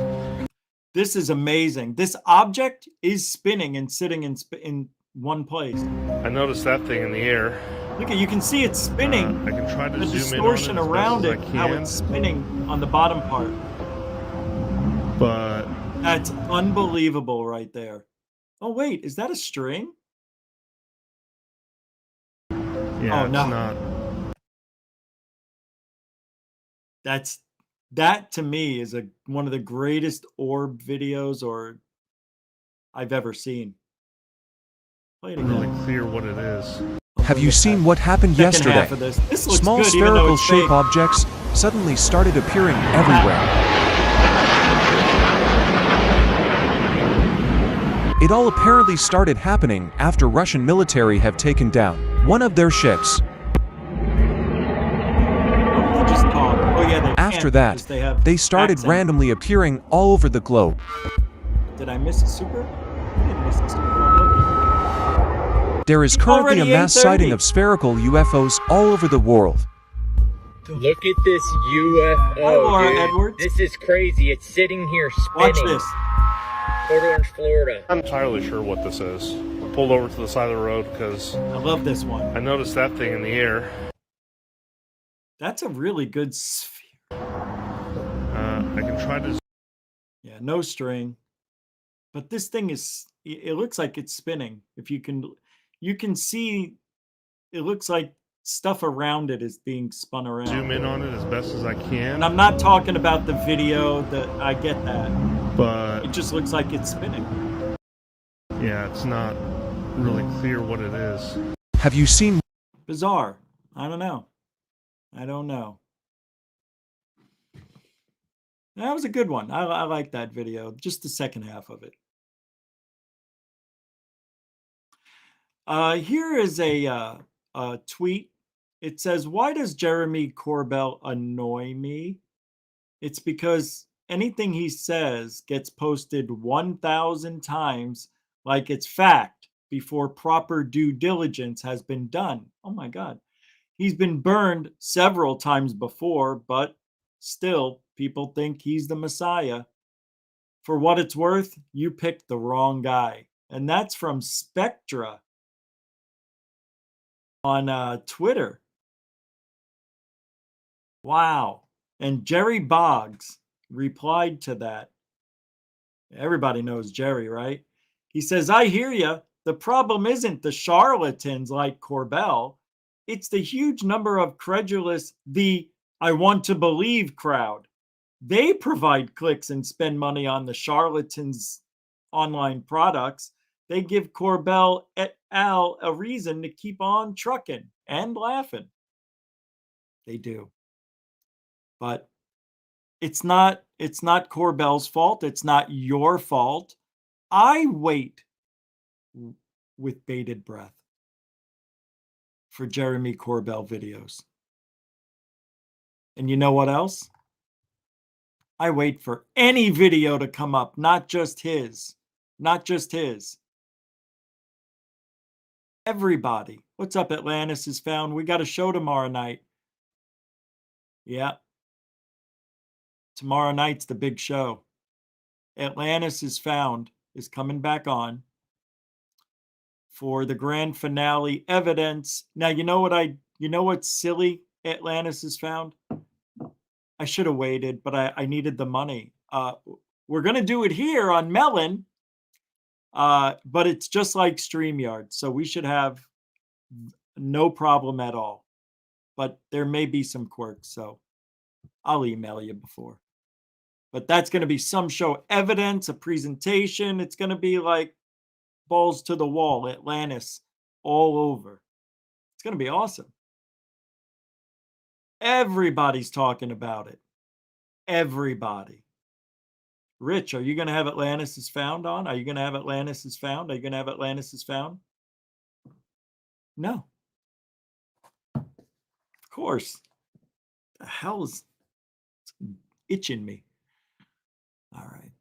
this is amazing. This object is spinning and sitting in one place. I noticed that thing in the air. Look, you can see it's spinning. I can try to the zoom distortion in on it around as it, best as I how can. it's spinning on the bottom part. But that's unbelievable right there. Oh wait, is that a string? Yeah, it's not. That to me is one of the greatest orb videos I've ever seen. Play it again. Really clear what it is. Have you seen what happened yesterday? Half of this. This looks Small good, even though spherical it's shape fake. objects suddenly started appearing everywhere. It all apparently started happening after Russian military have taken down one of their ships. After that, they started randomly appearing all over the globe. Did I miss a super? I didn't miss a super. I'm looking. There is currently a Already mass 8:30. sighting of spherical UFOs all over the world. Look at this UFO, Hi, Laura dude. Edwards. This is crazy. It's sitting here spinning. Watch this. Port Orange, Florida. I'm entirely sure what this is. I pulled over to the side of the road because I love this one. I noticed that thing in the air. That's a really good sphere. I can try to. Yeah, no string. But this thing it looks like it's spinning. If you can see, it looks like stuff around it is being spun around. Zoom in on it as best as I can. And I'm not talking about the video, I get that. But it just looks like it's spinning. Yeah, it's not really clear what it is. Have you seen? Bizarre. I don't know. That was a good one. I like that video, just the second half of it. Here is a tweet. It says, "Why does Jeremy Corbell annoy me? It's because anything he says gets posted 1,000 times like it's fact before proper due diligence has been done." Oh my God. He's been burned several times before, but still, people think he's the Messiah. For what it's worth, you picked the wrong guy. And that's from Spectra on Twitter. Wow. And Jerry Boggs replied to that. Everybody knows Jerry, right? He says, "I hear you. The problem isn't the charlatans like Corbell. It's the huge number of credulous, the I want to believe crowd. They provide clicks and spend money on the charlatans' online products. They give Corbell et al. A reason to keep on trucking and laughing." They do. But it's not Corbell's fault. It's not your fault. I wait with bated breath for Jeremy Corbell videos. And you know what else? I wait for any video to come up, not just his. Not just his. Everybody. What's up, Atlantis is found? We got a show tomorrow night. Yeah. Tomorrow night's the big show. Atlantis is found is coming back on for the grand finale evidence. Now, you know what's silly, Atlantis is found? I should have waited, but I needed the money. We're going to do it here on Melon, but it's just like StreamYard, so we should have no problem at all. But there may be some quirks, so I'll email you before. But that's going to be some show evidence, a presentation. It's going to be like balls to the wall, Atlantis all over. It's going to be awesome. Everybody's talking about it. Everybody. Rich, are you going to have Atlantis is found on? Are you going to have Atlantis is found? Are you going to have Atlantis is found? No. Of course. The hell is itching me? All right.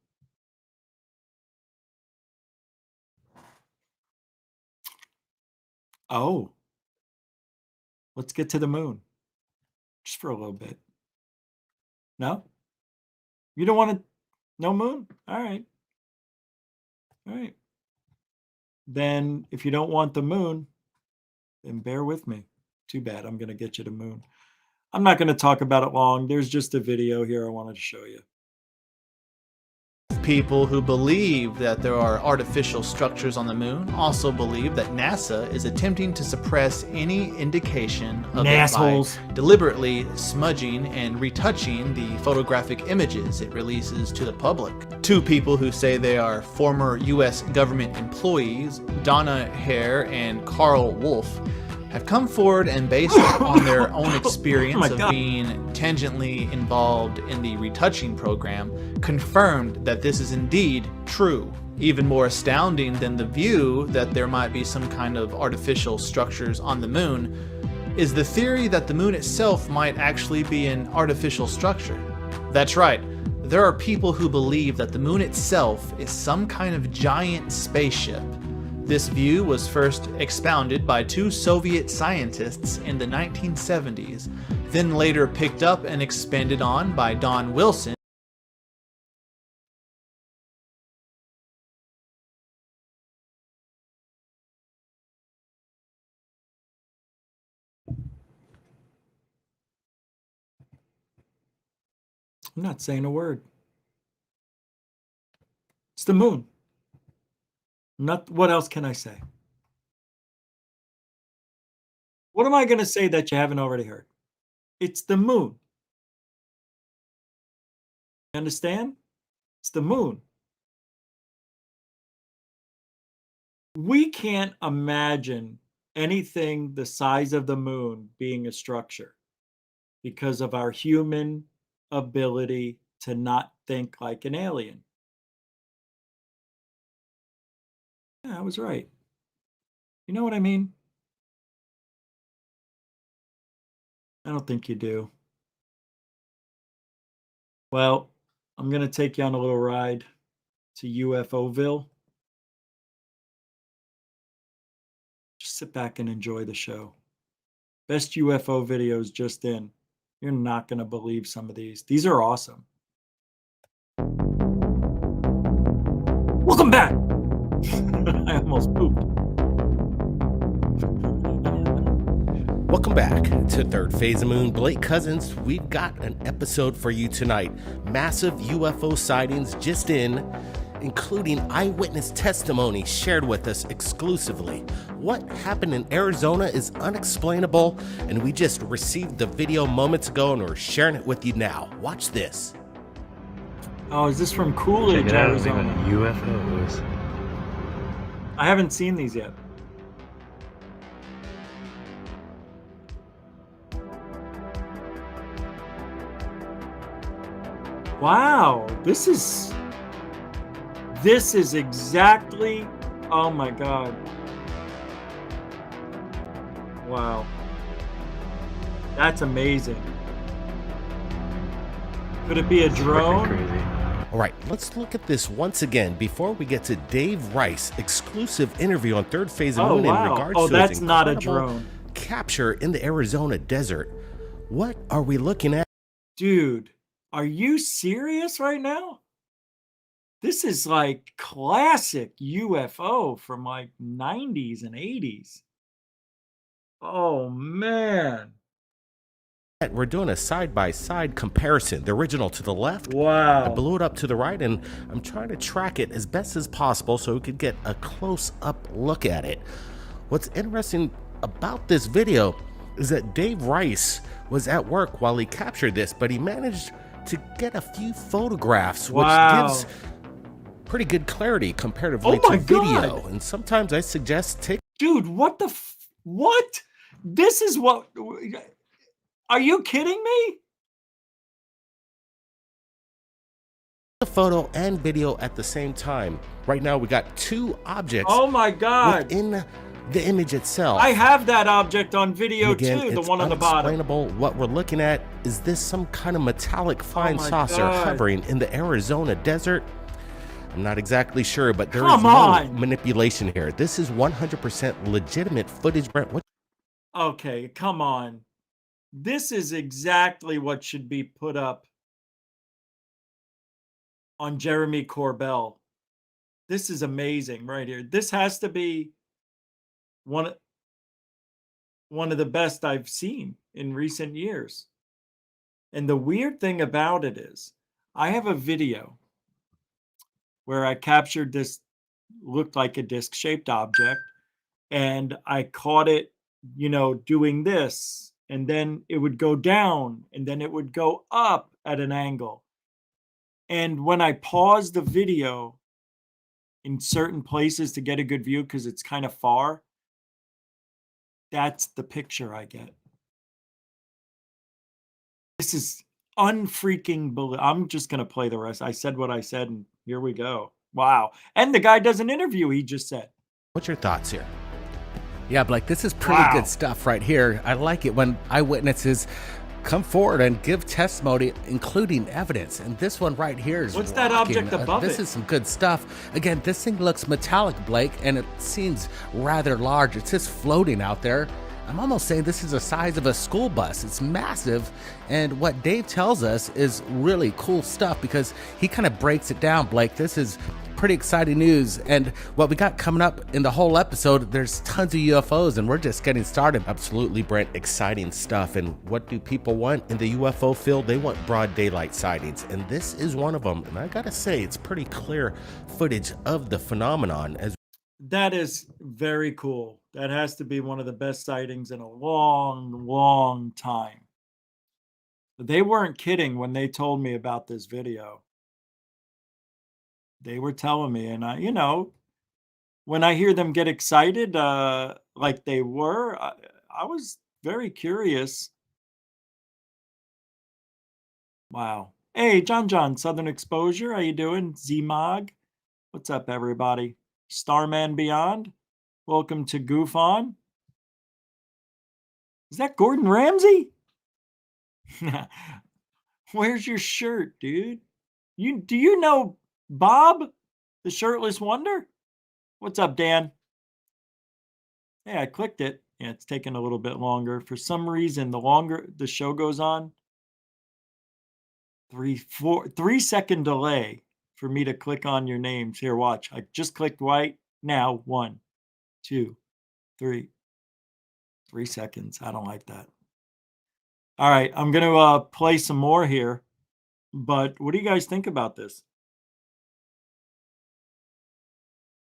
Oh. Let's get to the moon. Just for a little bit. No? You don't want to? No moon? All right. All right. Then if you don't want the moon, then bear with me. Too bad. I'm going to get you the moon. I'm not going to talk about it long. There's just a video here I wanted to show you. People who believe that there are artificial structures on the moon also believe that NASA is attempting to suppress any indication of it by deliberately smudging and retouching the photographic images it releases to the public. Two people who say they are former U.S. government employees, Donna Hare and Carl Wolf, have come forward and based on their own experience of being tangentially involved in the retouching program, confirmed that this is indeed true. Even more astounding than the view that there might be some kind of artificial structures on the moon is the theory that the moon itself might actually be an artificial structure. That's right. There are people who believe that the moon itself is some kind of giant spaceship. This view was first expounded by two Soviet scientists in the 1970s, then later picked up and expanded on by Don Wilson. I'm not saying a word. It's the moon. What else can I say? What am I going to say that you haven't already heard? It's the moon. You understand? It's the moon. We can't imagine anything the size of the moon being a structure because of our human ability to not think like an alien. Yeah, I was right. You know what I mean? I don't think you do. Well, I'm going to take you on a little ride to UFOville. Just sit back and enjoy the show. Best UFO videos just in. You're not going to believe some of these. These are awesome. Welcome back. I almost pooped. Welcome back to Third Phase of Moon. Blake Cousins, we've got an episode for you tonight. Massive UFO sightings just in, including eyewitness testimony shared with us exclusively. What happened in Arizona is unexplainable, and we just received the video moments ago and we're sharing it with you now. Watch this. Oh, is this from Coolidge, Arizona? UFOs. I haven't seen these yet. Wow, this is exactly, oh my God. Wow. That's amazing. Could it be a drone? All right, let's look at this once again before we get to Dave Rice, exclusive interview on Third Phase of Moon in regards to that's his not a incredible drone. capture in the Arizona desert. What are we looking at? Dude, are you serious right now? This is like classic UFO from like 90s and 80s. Oh, man. We're doing a side-by-side comparison. The original to the left. Wow. I blew it up to the right, and I'm trying to track it as best as possible so we could get a close-up look at it. What's interesting about this video is that Dave Rice was at work while he captured this, but he managed to get a few photographs, which gives pretty good clarity comparatively to video. And sometimes I suggest take... Dude, what the... what? This is what... Are you kidding me? The photo and video at the same time. Right now we got two objects. Oh my God. Within the image itself. I have that object on video again, too, the it's one on the bottom. unexplainable. What we're looking at is this some kind of metallic fine my saucer God. hovering in the Arizona desert? I'm not exactly sure, but there is Come no on. manipulation here. This is 100% legitimate footage. Brent, what? Okay, come on. This is exactly what should be put up on Jeremy Corbell. This is amazing right here. This has to be one of the best I've seen in recent years. And the weird thing about it is I have a video where I captured this, looked like a disc-shaped object, and I caught it, you know, doing this. And then it would go down, and then it would go up at an angle. And when I pause the video in certain places to get a good view, because it's kind of far, that's the picture I get. This is unfreaking believable. I'm just going to play the rest. I said what I said, and here we go. Wow. And the guy does an interview, he just said. What's your thoughts here? Yeah, Blake, this is pretty good stuff right here. I like it when eyewitnesses come forward and give testimony, including evidence. And this one right here is What's that object above This it? is some good stuff. Again, this thing looks metallic, Blake, and it seems rather large. It's just floating out there. I'm almost saying this is the size of a school bus. It's massive. And what Dave tells us is really cool stuff because he kind of breaks it down, Blake. This is pretty exciting news. And what we got coming up in the whole episode, there's tons of UFOs and we're just getting started. Absolutely, Brent. Exciting stuff. And what do people want in the UFO field? They want broad daylight sightings. And this is one of them. And I got to say, it's pretty clear footage of the phenomenon. That is very cool. That has to be one of the best sightings in a long, long time. They weren't kidding when they told me about this video. They were telling me, and I, you know, when I hear them get excited, like they were, I was very curious. Wow. Hey, John, Southern Exposure. How you doing? Z-Mog. What's up, everybody? Starman Beyond. Welcome to Goof On. Is that Gordon Ramsay? Where's your shirt, dude? Do you know Bob, the shirtless wonder? What's up, Dan? Hey, I clicked it. Yeah, it's taking a little bit longer. For some reason, the longer the show goes on, 3-second delay for me to click on your names. Here, watch. I just clicked right now. 1, 2, 3. 3 seconds. I don't like that. All right, I'm going to play some more here. But what do you guys think about this?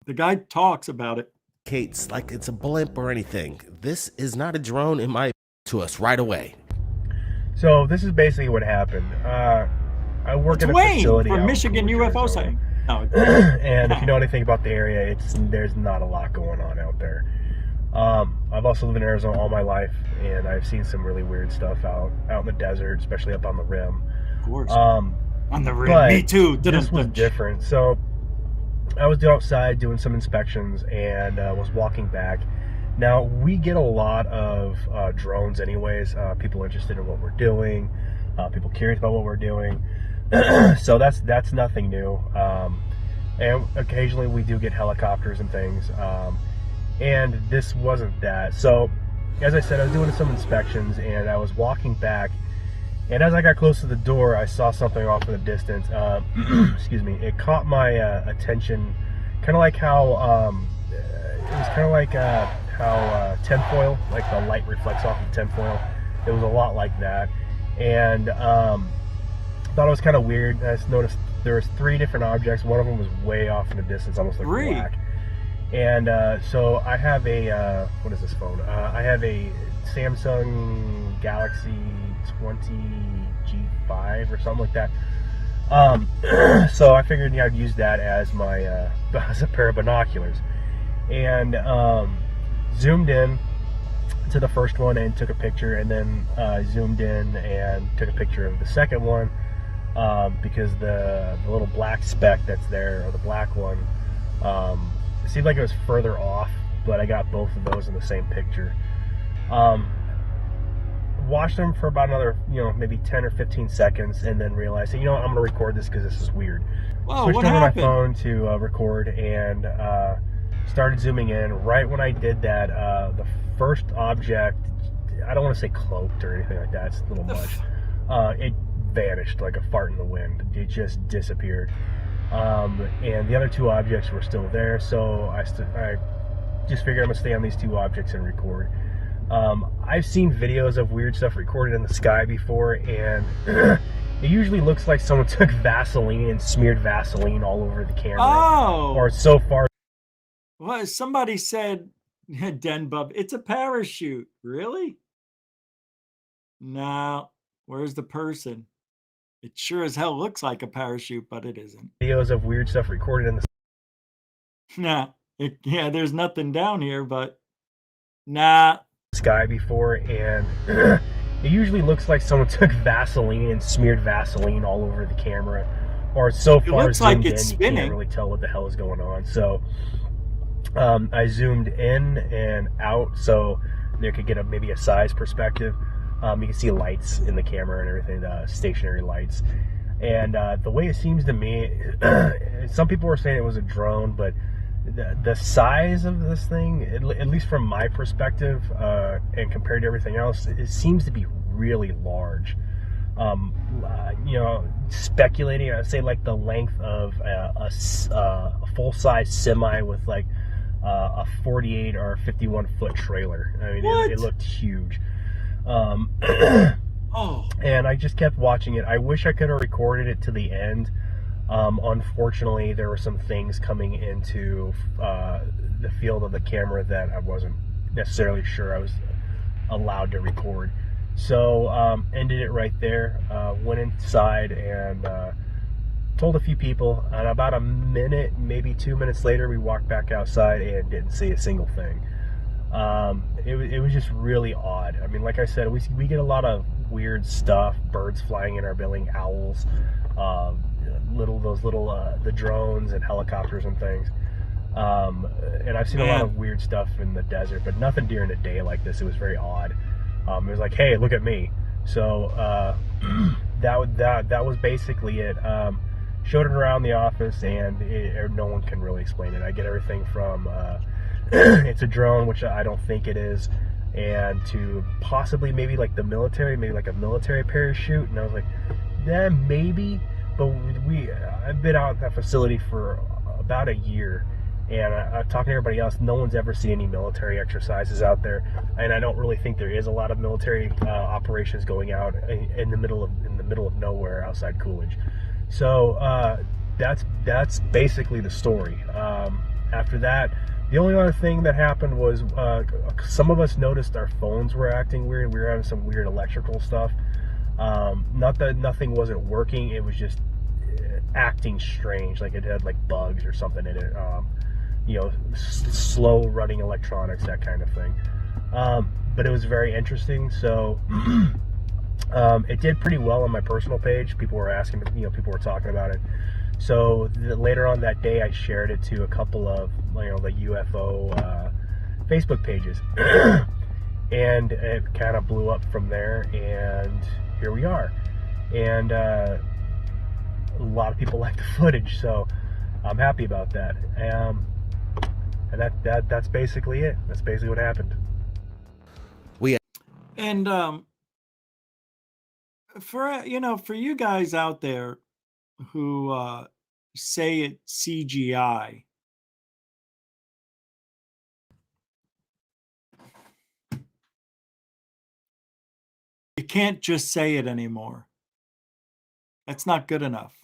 The guy talks about it. Kate's like it's a blimp or anything. This is not a drone in my to us right away. So this is basically what happened. I work in a facility from Michigan UFO sighting. No, and if you know anything about the area, there's not a lot going on out there. I've also lived in Arizona all my life, and I've seen some really weird stuff out in the desert, especially up on the rim. Of course. On the rim, me too. This was different. So I was outside doing some inspections and was walking back. Now, we get a lot of drones anyways, people interested in what we're doing, people curious about what we're doing. So that's nothing new. And occasionally we do get helicopters and things. And this wasn't that. So, as I said, I was doing some inspections and I was walking back. And as I got close to the door, I saw something off in the distance. Excuse me. It caught my attention, kind of like how it was kind of like how tinfoil, like the light reflects off of tinfoil. It was a lot like that, and thought it was kind of weird. I just noticed there was 3 different objects. One of them was way off in the distance, almost like black. And so I have a what is this phone? I have a Samsung Galaxy 20 G5 or something like that. So I figured I'd use that as my as a pair of binoculars, and zoomed in to the first one and took a picture, and then zoomed in and took a picture of the second one, because the little black speck that's there, or the black one, it seemed like it was further off, but I got both of those in the same picture. Watched them for about another, maybe 10 or 15 seconds, and then realized, I'm going to record this because this is weird. Whoa, switched what over happened? my phone to record, and started zooming in. Right when I did that, the first object, I don't want to say cloaked or anything like that, it's a little much. It vanished like a fart in the wind. It just disappeared. And the other 2 objects were still there, so I just figured I'm going to stay on these 2 objects and record. I've seen videos of weird stuff recorded in the sky before, and it usually looks like someone took Vaseline and smeared Vaseline all over the camera. Oh! Or so far. Well, somebody said, Den Bub, it's a parachute. Really? No. Where's the person? It sure as hell looks like a parachute, but it isn't. Videos of weird stuff recorded in the Nah. Yeah, there's nothing down here, but nah. Sky before, and it usually looks like someone took Vaseline and smeared Vaseline all over the camera. Or so far, it looks like it's in, spinning. You can't really tell what the hell is going on. So I zoomed in and out so they could get maybe a size perspective. You can see lights in the camera and everything, stationary lights. And the way it seems to me, some people were saying it was a drone, but the size of this thing, at least from my perspective, and compared to everything else, it seems to be really large. Speculating, I'd say like the length of a full-size semi with like a 48 or 51 foot trailer. I mean, it looked huge. And I just kept watching it. I wish I could have recorded it to the end. Unfortunately, there were some things coming into the field of the camera that I wasn't necessarily sure I was allowed to record. So ended it right there, went inside and told a few people, and about a minute, maybe 2 minutes later, we walked back outside and didn't see a single thing. It was just really odd. I mean, like I said, we get a lot of weird stuff, birds flying in our building, owls, The drones and helicopters and things. And I've seen a lot of weird stuff in the desert, but nothing during the day like this. It was very odd. It was like, hey, look at me. So that was basically it. Showed it around the office, and no one can really explain it. I get everything from it's a drone, which I don't think it is, and to possibly maybe like the military, maybe like a military parachute. And I was like, yeah, maybe. But I've been out at that facility for about a year, and I'm talking to everybody else. No one's ever seen any military exercises out there, and I don't really think there is a lot of military operations going out in the middle of nowhere outside Coolidge. So that's basically the story. After that, the only other thing that happened was some of us noticed our phones were acting weird. We were having some weird electrical stuff. Not that nothing wasn't working, it was just acting strange, like it had like bugs or something in it. Slow running electronics, that kind of thing. But it was very interesting. So it did pretty well on my personal page. People were asking, people were talking about it. So later on that day, I shared it to a couple of the UFO Facebook pages, and it kind of blew up from there. And here we are. And a lot of people like the footage, so I'm happy about that. And that's basically it. That's basically what happened. And for you guys out there who say it's CGI, you can't just say it anymore. That's not good enough.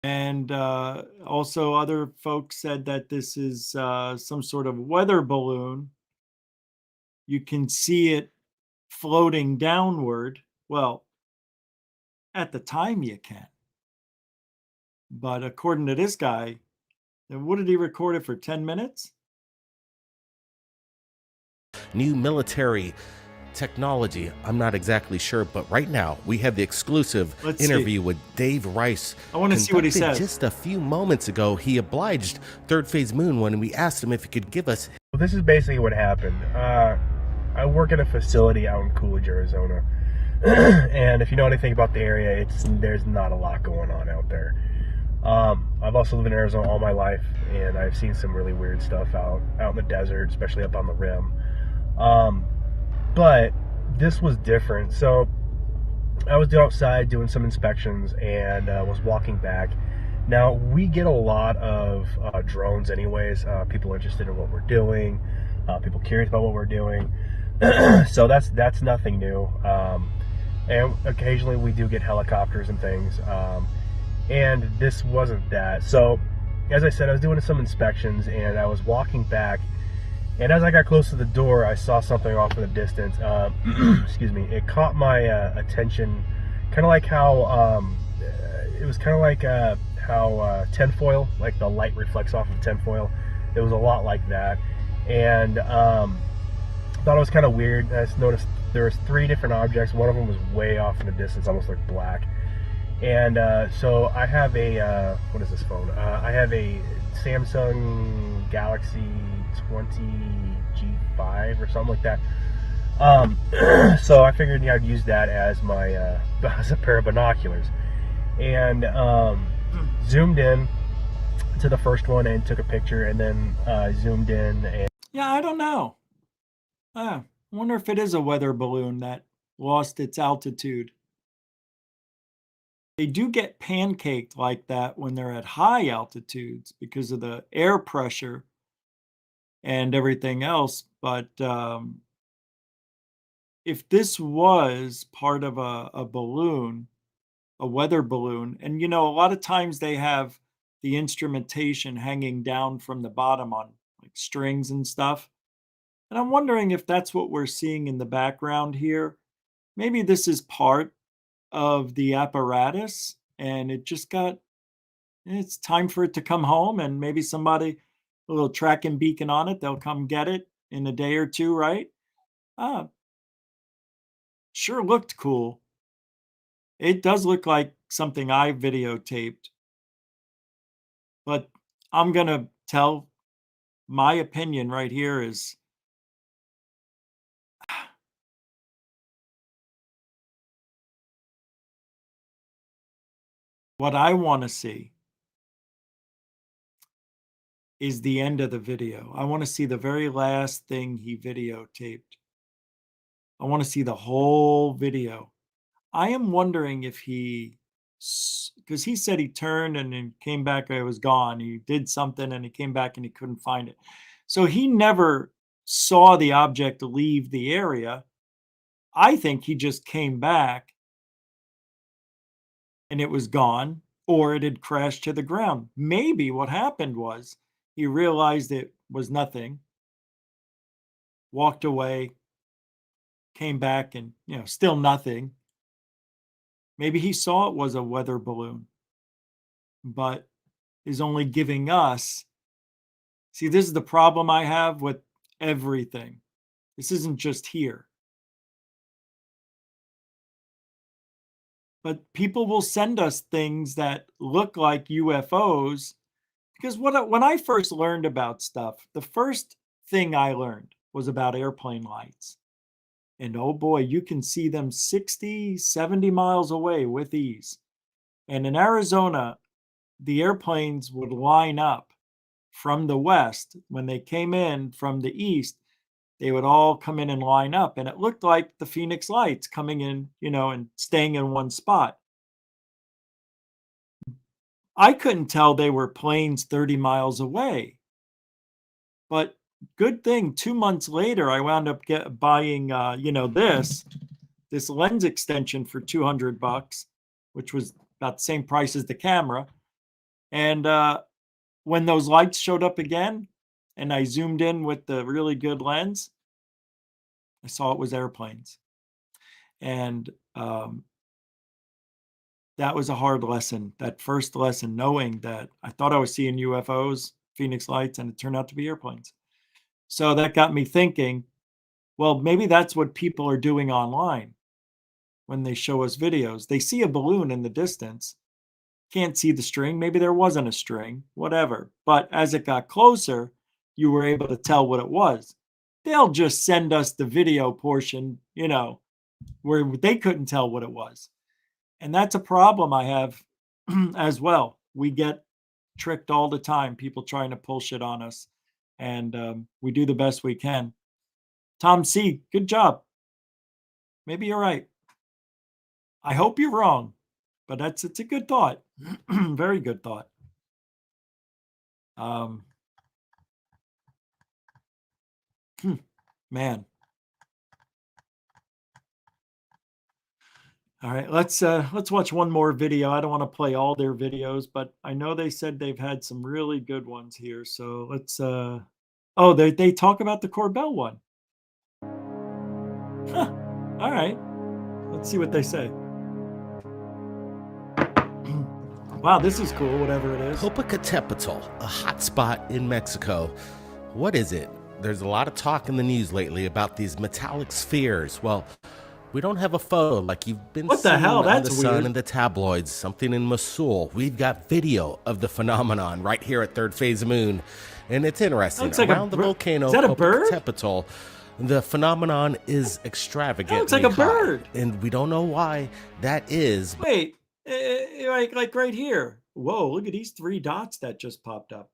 And also other folks said that this is some sort of weather balloon. You can see it floating downward. Well, at the time you can. But according to this guy, what did he record it for 10 minutes? New military technology, I'm not exactly sure, but right now we have the exclusive interview with Dave Rice. I want to see what he says. Just a few moments ago, he obliged Third Phase Moon when we asked him if he could give us. Well, this is basically what happened. I work at a facility out in Coolidge, Arizona. And if you know anything about the area, there's not a lot going on out there. I've also lived in Arizona all my life, and I've seen some really weird stuff out in the desert, especially up on the rim. But this was different. So I was outside doing some inspections, and was walking back. Now, we get a lot of drones anyways, people interested in what we're doing, people curious about what we're doing. So that's nothing new. And occasionally we do get helicopters and things. And this wasn't that. So, as I said, I was doing some inspections, and I was walking back. And as I got close to the door, I saw something off in the distance. Excuse me. It caught my attention, kind of like how it was kind of like how tinfoil, like the light reflects off of tinfoil. It was a lot like that, and thought it was kind of weird. I just noticed there was 3 different objects. One of them was way off in the distance, almost like black. And so I have a what is this phone? I have a Samsung Galaxy 20 G5 or something like that. So I figured I'd use that as my as a pair of binoculars, and zoomed in to the first one and took a picture, and then zoomed in. And yeah, I don't know. I wonder if it is a weather balloon that lost its altitude. They do get pancaked like that when they're at high altitudes because of the air pressure and everything else. But if this was part of a balloon, a weather balloon, and a lot of times they have the instrumentation hanging down from the bottom on like strings and stuff. And I'm wondering if that's what we're seeing in the background here. Maybe this is part of the apparatus, and it's time for it to come home, and maybe somebody, a little tracking beacon on it, they'll come get it in a day or two, right? Sure looked cool. It does look like something I videotaped, but I'm going to tell my opinion right here is what I want to see is the end of the video. I want to see the very last thing he videotaped. I want to see the whole video. I am wondering if because he said he turned and then came back, it was gone. He did something and he came back and he couldn't find it. So he never saw the object leave the area. I think he just came back and it was gone, or it had crashed to the ground. Maybe what happened was he realized it was nothing, walked away, came back and, still nothing. Maybe he saw it was a weather balloon, but is only giving us. See, this is the problem I have with everything. This isn't just here. But people will send us things that look like UFOs because when I first learned about stuff, the first thing I learned was about airplane lights. And oh boy, you can see them 60, 70 miles away with ease. And in Arizona, the airplanes would line up from the west. When they came in from the east, they would all come in and line up. And it looked like the Phoenix lights coming in, and staying in one spot. I couldn't tell they were planes 30 miles away. But good thing 2 months later, I wound up buying, this lens extension for $200, which was about the same price as the camera. And when those lights showed up again, and I zoomed in with the really good lens, I saw it was airplanes. And that was a hard lesson. That first lesson, knowing that I thought I was seeing UFOs, Phoenix lights, and it turned out to be airplanes. So that got me thinking, well, maybe that's what people are doing online when they show us videos. They see a balloon in the distance, can't see the string. Maybe there wasn't a string, whatever. But as it got closer, you were able to tell what it was. They'll just send us the video portion, where they couldn't tell what it was. And that's a problem I have as well. We get tricked all the time, people trying to pull shit on us. And we do the best we can. Tom C., good job. Maybe you're right. I hope you're wrong, but it's a good thought. Very good thought. Man. All right, let's watch one more video. I don't want to play all their videos, but I know they said they've had some really good ones here. So let's oh, they talk about the Corbell one. Huh. All right. Let's see what they say. Wow, this is cool, whatever it is. Popocatépetl, a hotspot in Mexico. What is it? There's a lot of talk in the news lately about these metallic spheres. Well, we don't have a photo like you've been what seeing the hell? on That's the Sun weird. and the tabloids, something in Mosul. We've got video of the phenomenon right here at Third Phase of Moon. And it's interesting. Looks like around the volcano, is that a bird? Popocatépetl, the phenomenon is extravagant. That looks like a bird. And we don't know why that is. Wait, like right here. Whoa, look at these 3 dots that just popped up.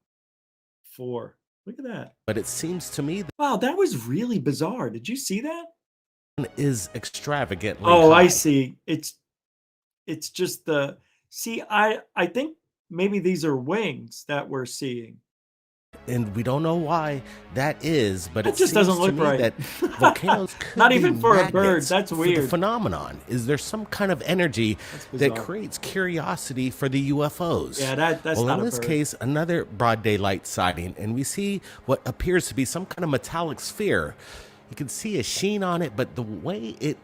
4. Look at that. But it seems to me that wow, that was really bizarre. Did you see that? Is extravagantly oh high. I see. It's just the I think maybe these are wings that we're seeing, and we don't know why that is, but it it just seems doesn't to look me right. that volcanoes could Not be even for a bird. magnets That's for weird. the phenomenon. Is there some kind of energy that creates curiosity for the UFOs? Yeah, that's well, not in a this bird. case, another broad daylight sighting, and we see what appears to be some kind of metallic sphere. You can see a sheen on it, but the way it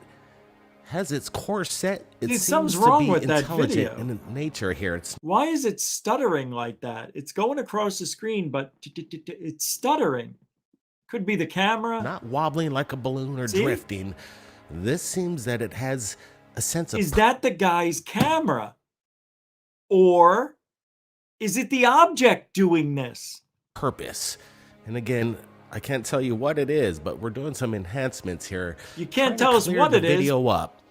has its core set, it Dude, seems something's to wrong be with that intelligent video. in nature here. It's Why is it stuttering like that? It's going across the screen, but it's stuttering. Could be the camera. not wobbling like a balloon or See? drifting. This seems that it has a sense of is that the guy's camera? Or is it the object doing this? purpose. And again, I can't tell you what it is, but we're doing some enhancements here. You can't trying to tell us clear what the it is. video up.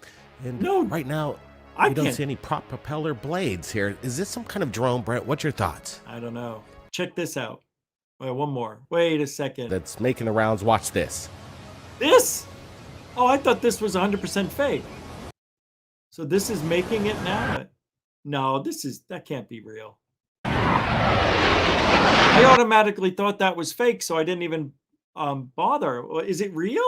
And No, right now, I we don't can't. see any prop propeller blades here. Is this some kind of drone, Brent? What's your thoughts? I don't know. Check this out. Wait, one more. Wait a second. That's making the rounds. Watch this. This? Oh, I thought this was 100% fake. So this is making it now? No, that can't be real. I automatically thought that was fake, so I didn't even bother. Is it real?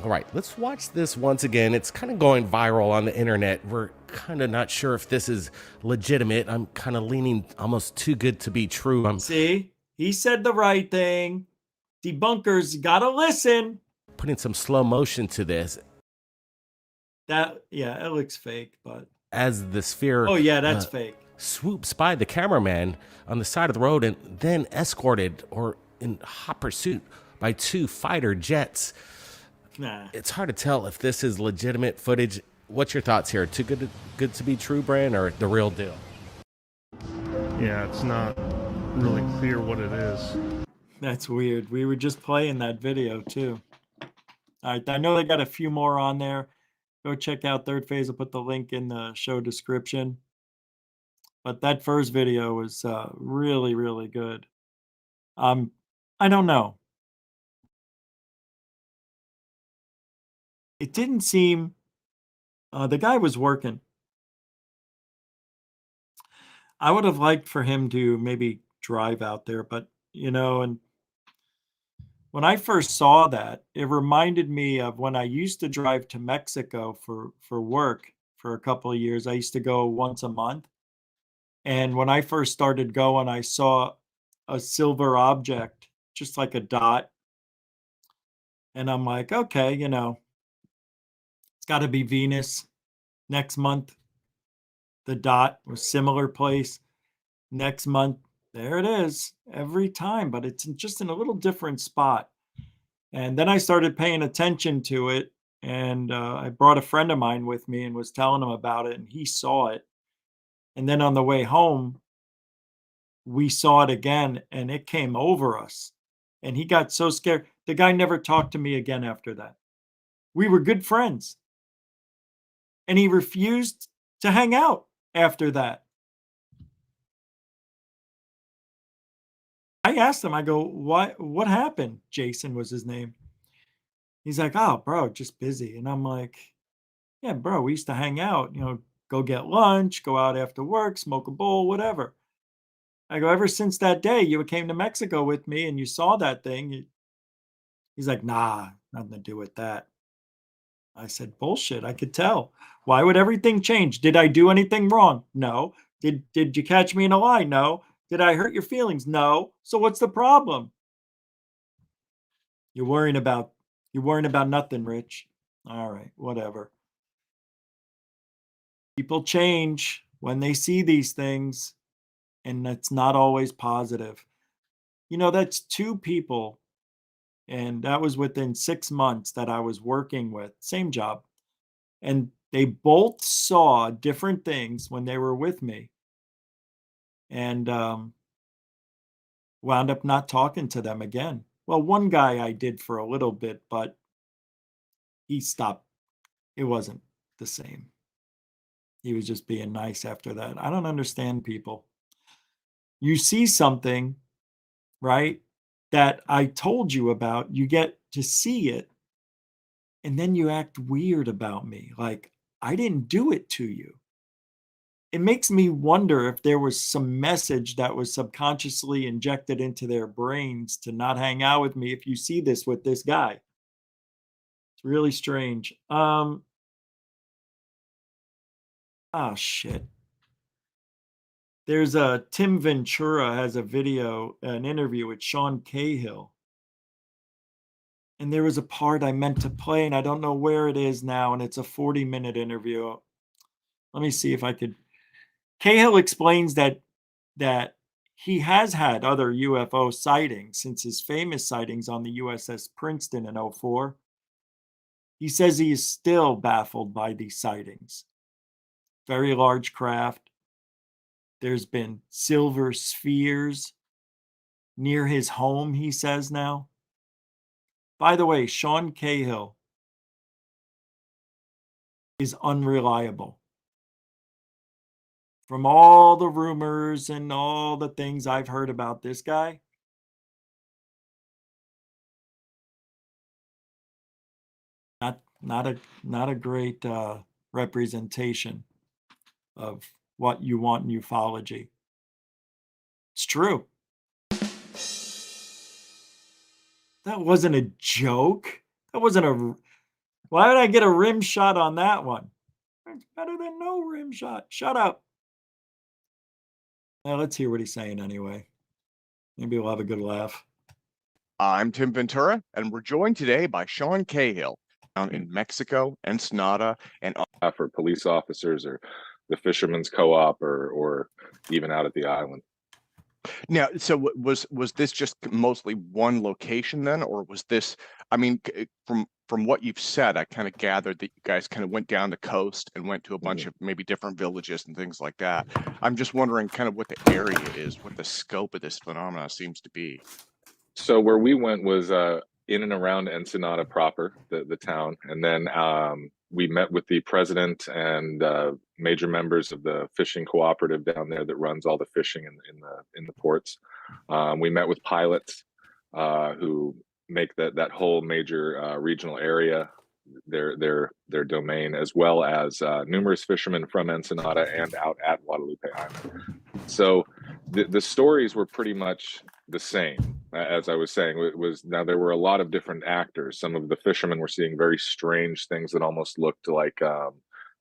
All right, let's watch this once again. It's kind of going viral on the internet. We're kind of not sure if this is legitimate. I'm kind of leaning almost too good to be true. See, he said the right thing. Debunkers gotta listen. Putting some slow motion to this. Yeah, it looks fake, but as the sphere oh yeah, that's fake, swoops by the cameraman on the side of the road and then escorted or in hot pursuit by 2 fighter jets. Nah. It's hard to tell if this is legitimate footage. What's your thoughts here? Too good to be true, Brian, or the real deal? Yeah, it's not really clear what it is. That's weird. We were just playing that video too. All right, I know they got a few more on there. Go check out Third Phase. I'll put the link in the show description. But that first video was really, really good. I don't know. It didn't seem the guy was working. I would have liked for him to maybe drive out there, but and when I first saw that, it reminded me of when I used to drive to Mexico for work for a couple of years. I used to go once a month. And when I first started going, I saw a silver object, just like a dot. And I'm like, okay, it's got to be Venus. Next month, the dot was similar place. Next month, there it is every time, but it's just in a little different spot. And then I started paying attention to it, and I brought a friend of mine with me and was telling him about it, and he saw it. And then on the way home, we saw it again, and it came over us. And he got so scared. The guy never talked to me again after that. We were good friends. And he refused to hang out after that. I asked him, I go, what happened? Jason was his name. He's like, oh, bro, just busy. And I'm like, yeah, bro, we used to hang out, go get lunch, go out after work, smoke a bowl, whatever. I go, ever since that day you came to Mexico with me and you saw that thing. He's like, nah, nothing to do with that. I said, bullshit, I could tell. Why would everything change? Did I do anything wrong? No. Did you catch me in a lie? No. Did I hurt your feelings? No. So what's the problem? You're worrying about nothing, Rich. All right, whatever. People change when they see these things, and it's not always positive. That's 2 people, and that was within 6 months that I was working with, same job. And they both saw different things when they were with me. And wound up not talking to them again. Well, one guy I did for a little bit, but he stopped. It wasn't the same. He was just being nice after that. I don't understand people. You see something, right, that I told you about, you get to see it, and then you act weird about me. Like, I didn't do it to you. It makes me wonder if there was some message that was subconsciously injected into their brains to not hang out with me if you see this with this guy. It's really strange. Oh, shit. There's Tim Ventura has a video, an interview with Sean Cahill. And there was a part I meant to play, and I don't know where it is now, and it's a 40-minute interview. Let me see if I could. Cahill explains that he has had other UFO sightings since his famous sightings on the USS Princeton in '04. He says he is still baffled by these sightings. Very large craft. There's been silver spheres near his home, he says now. By the way, Sean Cahill is unreliable. From all the rumors and all the things I've heard about this guy, not a great representation of what you want in ufology. It's true. That wasn't a joke. That wasn't a. Why did I get a rim shot on that one? It's better than no rim shot. Shut up. Now let's hear what he's saying anyway. Maybe we'll have a good laugh. I'm Tim Ventura, and we're joined today by Sean Cahill down in Mexico, Ensenada, and for police officers or the fishermen's co-op or even out at the island. now. So was this just mostly one location then, or was this? I mean, from what you've said, I kind of gathered that you guys kind of went down the coast and went to a bunch of maybe different villages and things like that. I'm just wondering kind of what the area is, what the scope of this phenomena seems to be. So where we went was in and around Ensenada proper, the town, and then we met with the president and major members of the fishing cooperative down there that runs all the fishing in the ports. We met with pilots who make that whole major regional area their domain, as well as numerous fishermen from Ensenada and out at Guadalupe Island. So the stories were pretty much the same. As I was saying, now there were a lot of different actors. Some of the fishermen were seeing very strange things that almost looked like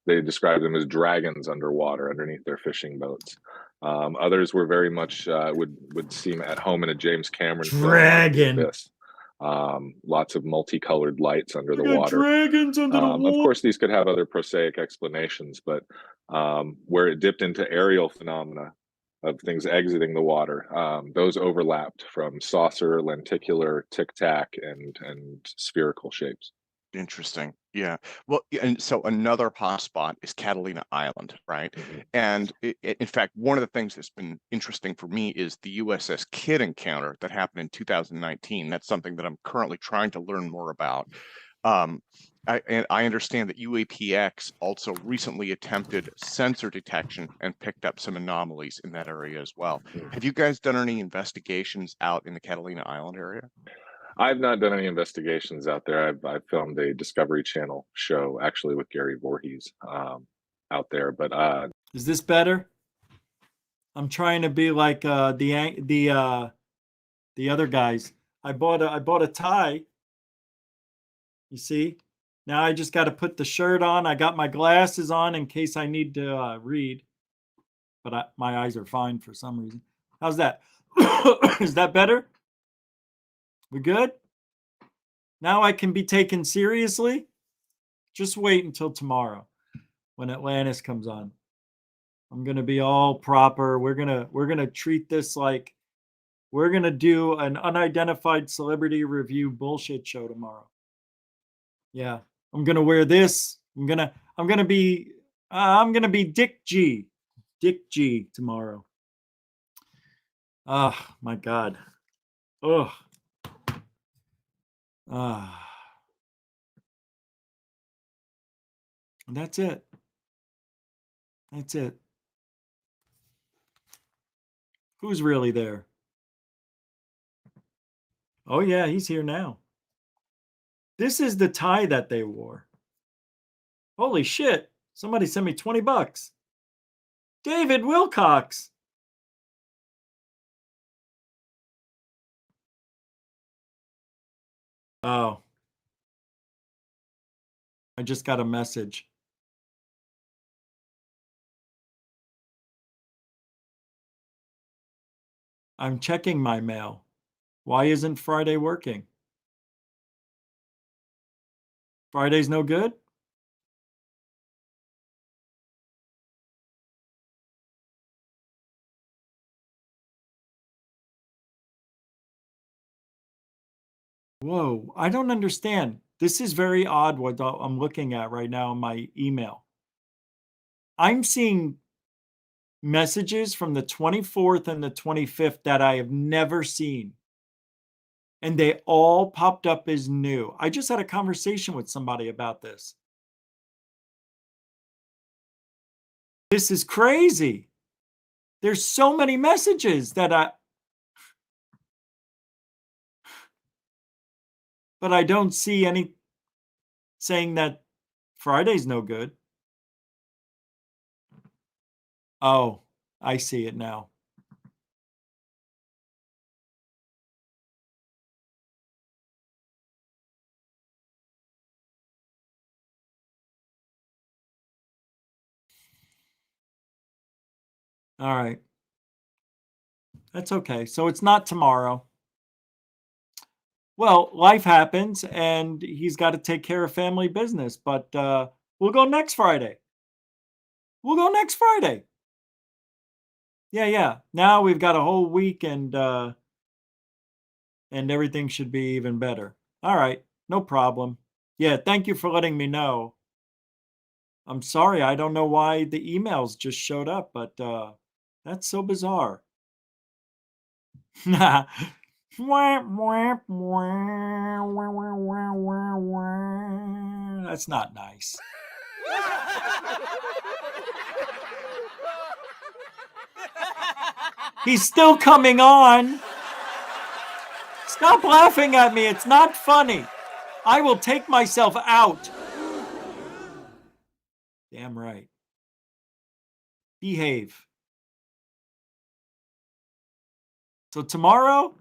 they described them as dragons underwater underneath their fishing boats. Others were very much would seem at home in a James Cameron dragon. Film. Lots of multicolored lights under the water. Dragons under the water. Of course, these could have other prosaic explanations, but where it dipped into aerial phenomena of things exiting the water, those overlapped from saucer, lenticular, tic-tac, and spherical shapes. Interesting. Yeah. Well, and so another hotspot is Catalina Island, right? And in fact, one of the things that's been interesting for me is the USS Kidd encounter that happened in 2019. That's something that I'm currently trying to learn more about. I understand that UAPX also recently attempted sensor detection and picked up some anomalies in that area as well. Have you guys done any investigations out in the Catalina Island area? I've not done any investigations out there. I've filmed a Discovery Channel show actually with Gary Voorhees out there. But is this better? I'm trying to be like the other guys. I bought a tie. You see? Now I just got to put the shirt on. I got my glasses on in case I need to read. But my eyes are fine for some reason. How's that? Is that better? We good? Now I can be taken seriously? Just wait until tomorrow when Atlantis comes on. I'm going to be all proper. We're going to treat this like we're going to do an unidentified celebrity review bullshit show tomorrow. Yeah, I'm going to wear this. I'm going to be Dick G. Dick G tomorrow. Oh, my God. Oh. And that's it. That's it. Who's really there? Oh, yeah, he's here now. This is the tie that they wore. Holy shit. Somebody sent me $20. David Wilcox. Oh. I just got a message. I'm checking my mail. Why isn't Friday working? Friday's no good? Whoa, I don't understand. This is very odd what I'm looking at right now in my email. I'm seeing messages from the 24th and the 25th that I have never seen. And they all popped up as new. I just had a conversation with somebody about this. This is crazy. There's so many messages that but I don't see any saying that Friday's no good. Oh, I see it now. All right. That's okay. So it's not tomorrow. Well, life happens and he's got to take care of family business, but we'll go next Friday. We'll go next Friday. Yeah. Now we've got a whole week and everything should be even better. All right. No problem. Yeah, thank you for letting me know. I'm sorry. I don't know why the emails just showed up, but that's so bizarre. That's not nice. He's still coming on. Stop laughing at me. It's not funny. I will take myself out. Damn right. Behave. So tomorrow,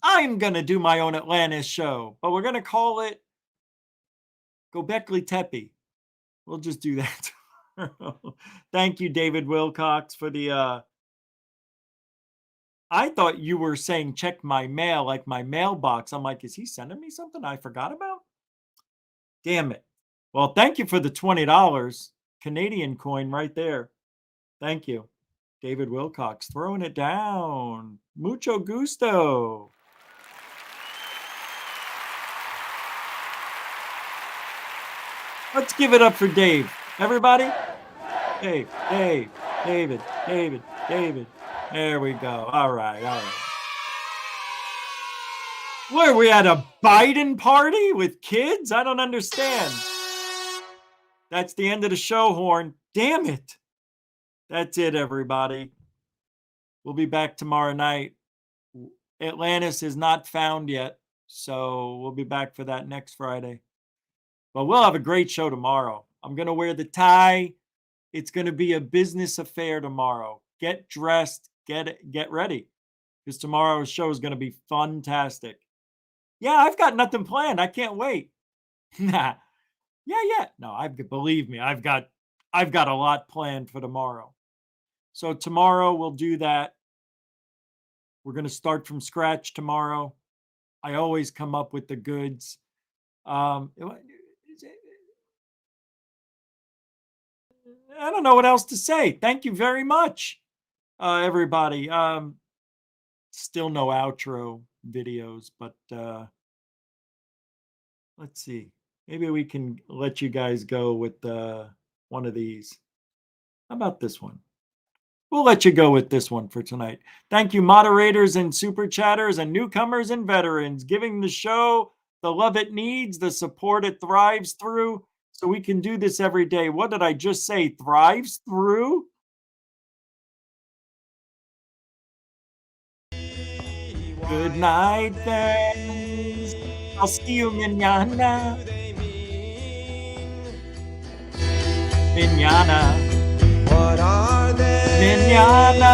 I'm going to do my own Atlantis show, but we're going to call it Gobekli Tepe. We'll just do that. Thank you, David Wilcox, for the... I thought you were saying check my mail, like my mailbox. I'm like, is he sending me something I forgot about? Damn it. Well, thank you for the $20 Canadian coin right there. Thank you. David Wilcox throwing it down. Mucho gusto. Let's give it up for Dave. Everybody? Dave. There we go. All right. Where are we at, a Biden party with kids? I don't understand. That's the end of the show, Horn. Damn it. That's it, everybody. We'll be back tomorrow night. Atlantis is not found yet, so we'll be back for that next Friday. But we'll have a great show tomorrow. I'm going to wear the tie. It's going to be a business affair tomorrow. Get dressed, get ready, because tomorrow's show is going to be fantastic. Yeah, I've got nothing planned. I can't wait. Yeah. No, believe me, I've got a lot planned for tomorrow. So tomorrow we'll do that. We're going to start from scratch tomorrow. I always come up with the goods. I don't know what else to say. Thank you very much, everybody. Still no outro videos, but let's see. Maybe we can let you guys go with one of these. How about this one? We'll let you go with this one for tonight. Thank you, moderators and super chatters and newcomers and veterans, giving the show the love it needs, the support it thrives through, so we can do this every day. What did I just say? Thrives through? Good night, then. I'll see you mañana. Mañana. What are they? Mañana.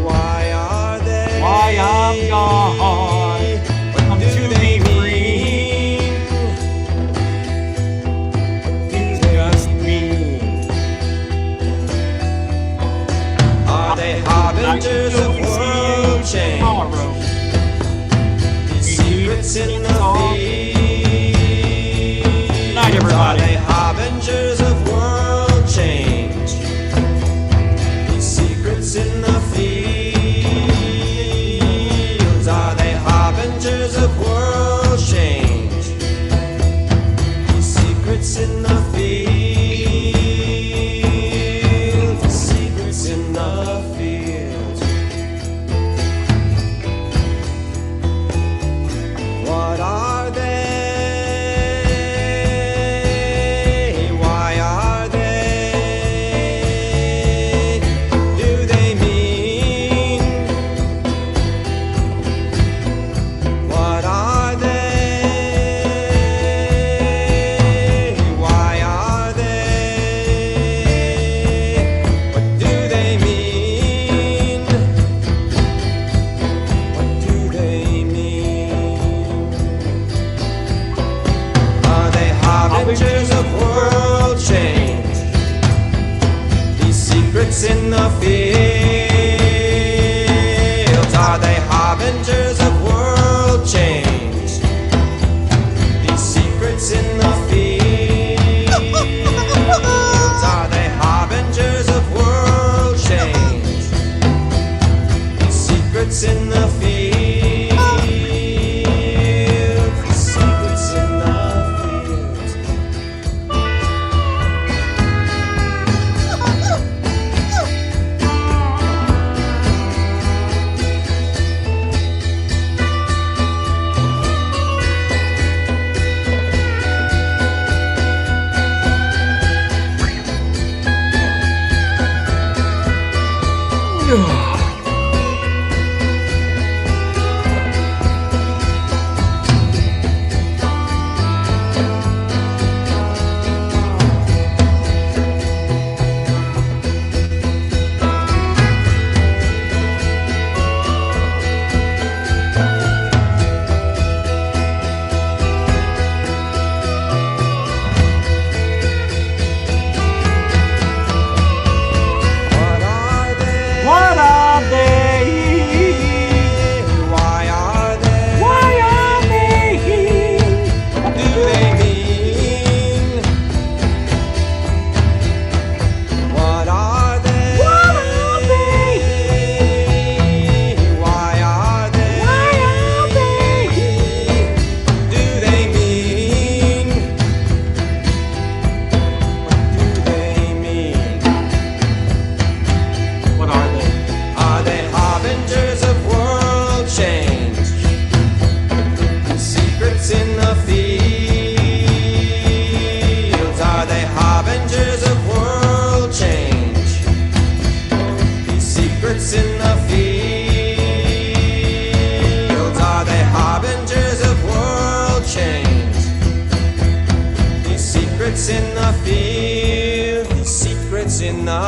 Why are they? Why I'm gone. Come to be free. It's just me. Are they harbingers of world change? Secrets in the field. Night, everybody. Are they harbingers of world change? These secrets in the fields. Are they harbingers? fields. What are they? Why are they? Do they mean? What are they? Why are they? What do they mean? What do they mean? Are they harbingers of world change? These secrets in the fields. Are they harbingers of world change? These secrets in the fields. Are they harbingers of world change? These secrets in the fields. These secrets in the fields. What are they? Why are they? Why are they? What do they mean? What are they? What are they? Why are they? Why are they? What do they mean? What do they mean? What are they? Are they harbingers of world change? Secrets in the fields. Are they harbingers of world change? These secrets in the fields. Are they harbingers of world change? These secrets in the fields. These secrets in the